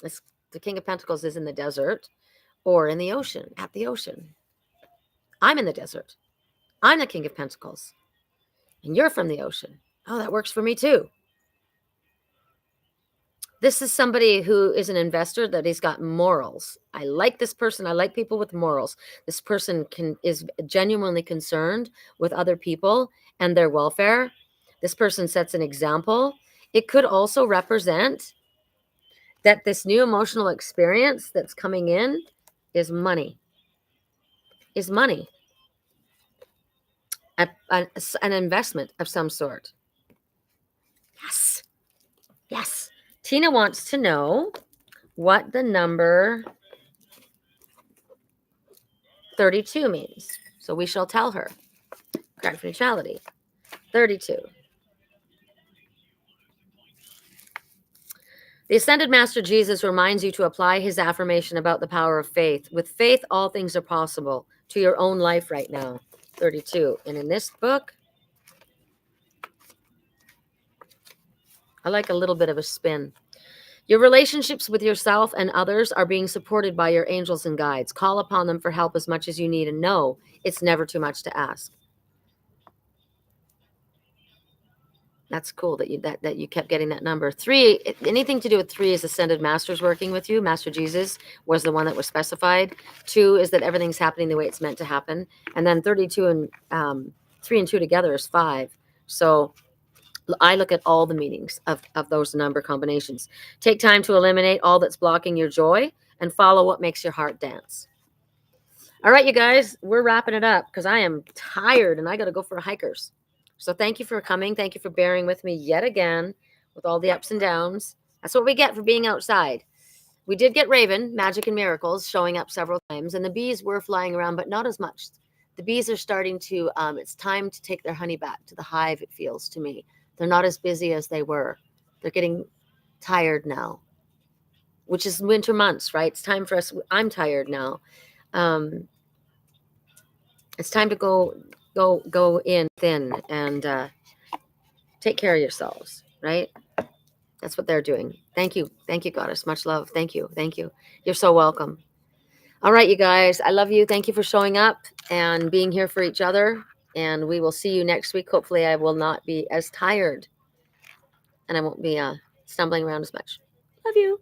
The King of Pentacles is in the desert. or in the ocean, at the ocean. I'm in the desert. I'm the King of Pentacles. And you're from the ocean. Oh, that works for me too. This is somebody who is an investor that he's got morals. I like this person. I like people with morals. This person is genuinely concerned with other people and their welfare. This person sets an example. It could also represent that this new emotional experience that's coming in is money. Is money. An investment of some sort. Yes. Yes. Tina wants to know what the number 32 means. So we shall tell her. Card for neutrality. 32. The Ascended Master Jesus reminds you to apply his affirmation about the power of faith. With faith, all things are possible to your own life right now. 32. And in this book, I like a little bit of a spin. Your relationships with yourself and others are being supported by your angels and guides. Call upon them for help as much as you need and know it's never too much to ask. That's cool that you kept getting that number. 3, anything to do with 3 is Ascended Masters working with you. Master Jesus was the one that was specified. 2 is that everything's happening the way it's meant to happen. And then 32 and 3 and 2 together is 5. So I look at all the meanings of those number combinations. Take time to eliminate all that's blocking your joy and follow what makes your heart dance. All right, you guys, we're wrapping it up because I am tired and I got to go for hikers. So thank you for coming. Thank you for bearing with me yet again with all the ups and downs. That's what we get for being outside. We did get Raven, Magic and Miracles, showing up several times, and the bees were flying around, but not as much. The bees are starting to, it's time to take their honey back to the hive, it feels to me. They're not as busy as they were. They're getting tired now, which is winter months, right? It's time for us. I'm tired now. It's time to go in thin and take care of yourselves, right? That's what they're doing. Thank you, goddess. Much love. Thank you. You're so welcome. All right, you guys, I love you. Thank you for showing up and being here for each other, and we will see you next week. Hopefully I will not be as tired and I won't be stumbling around as much. Love you.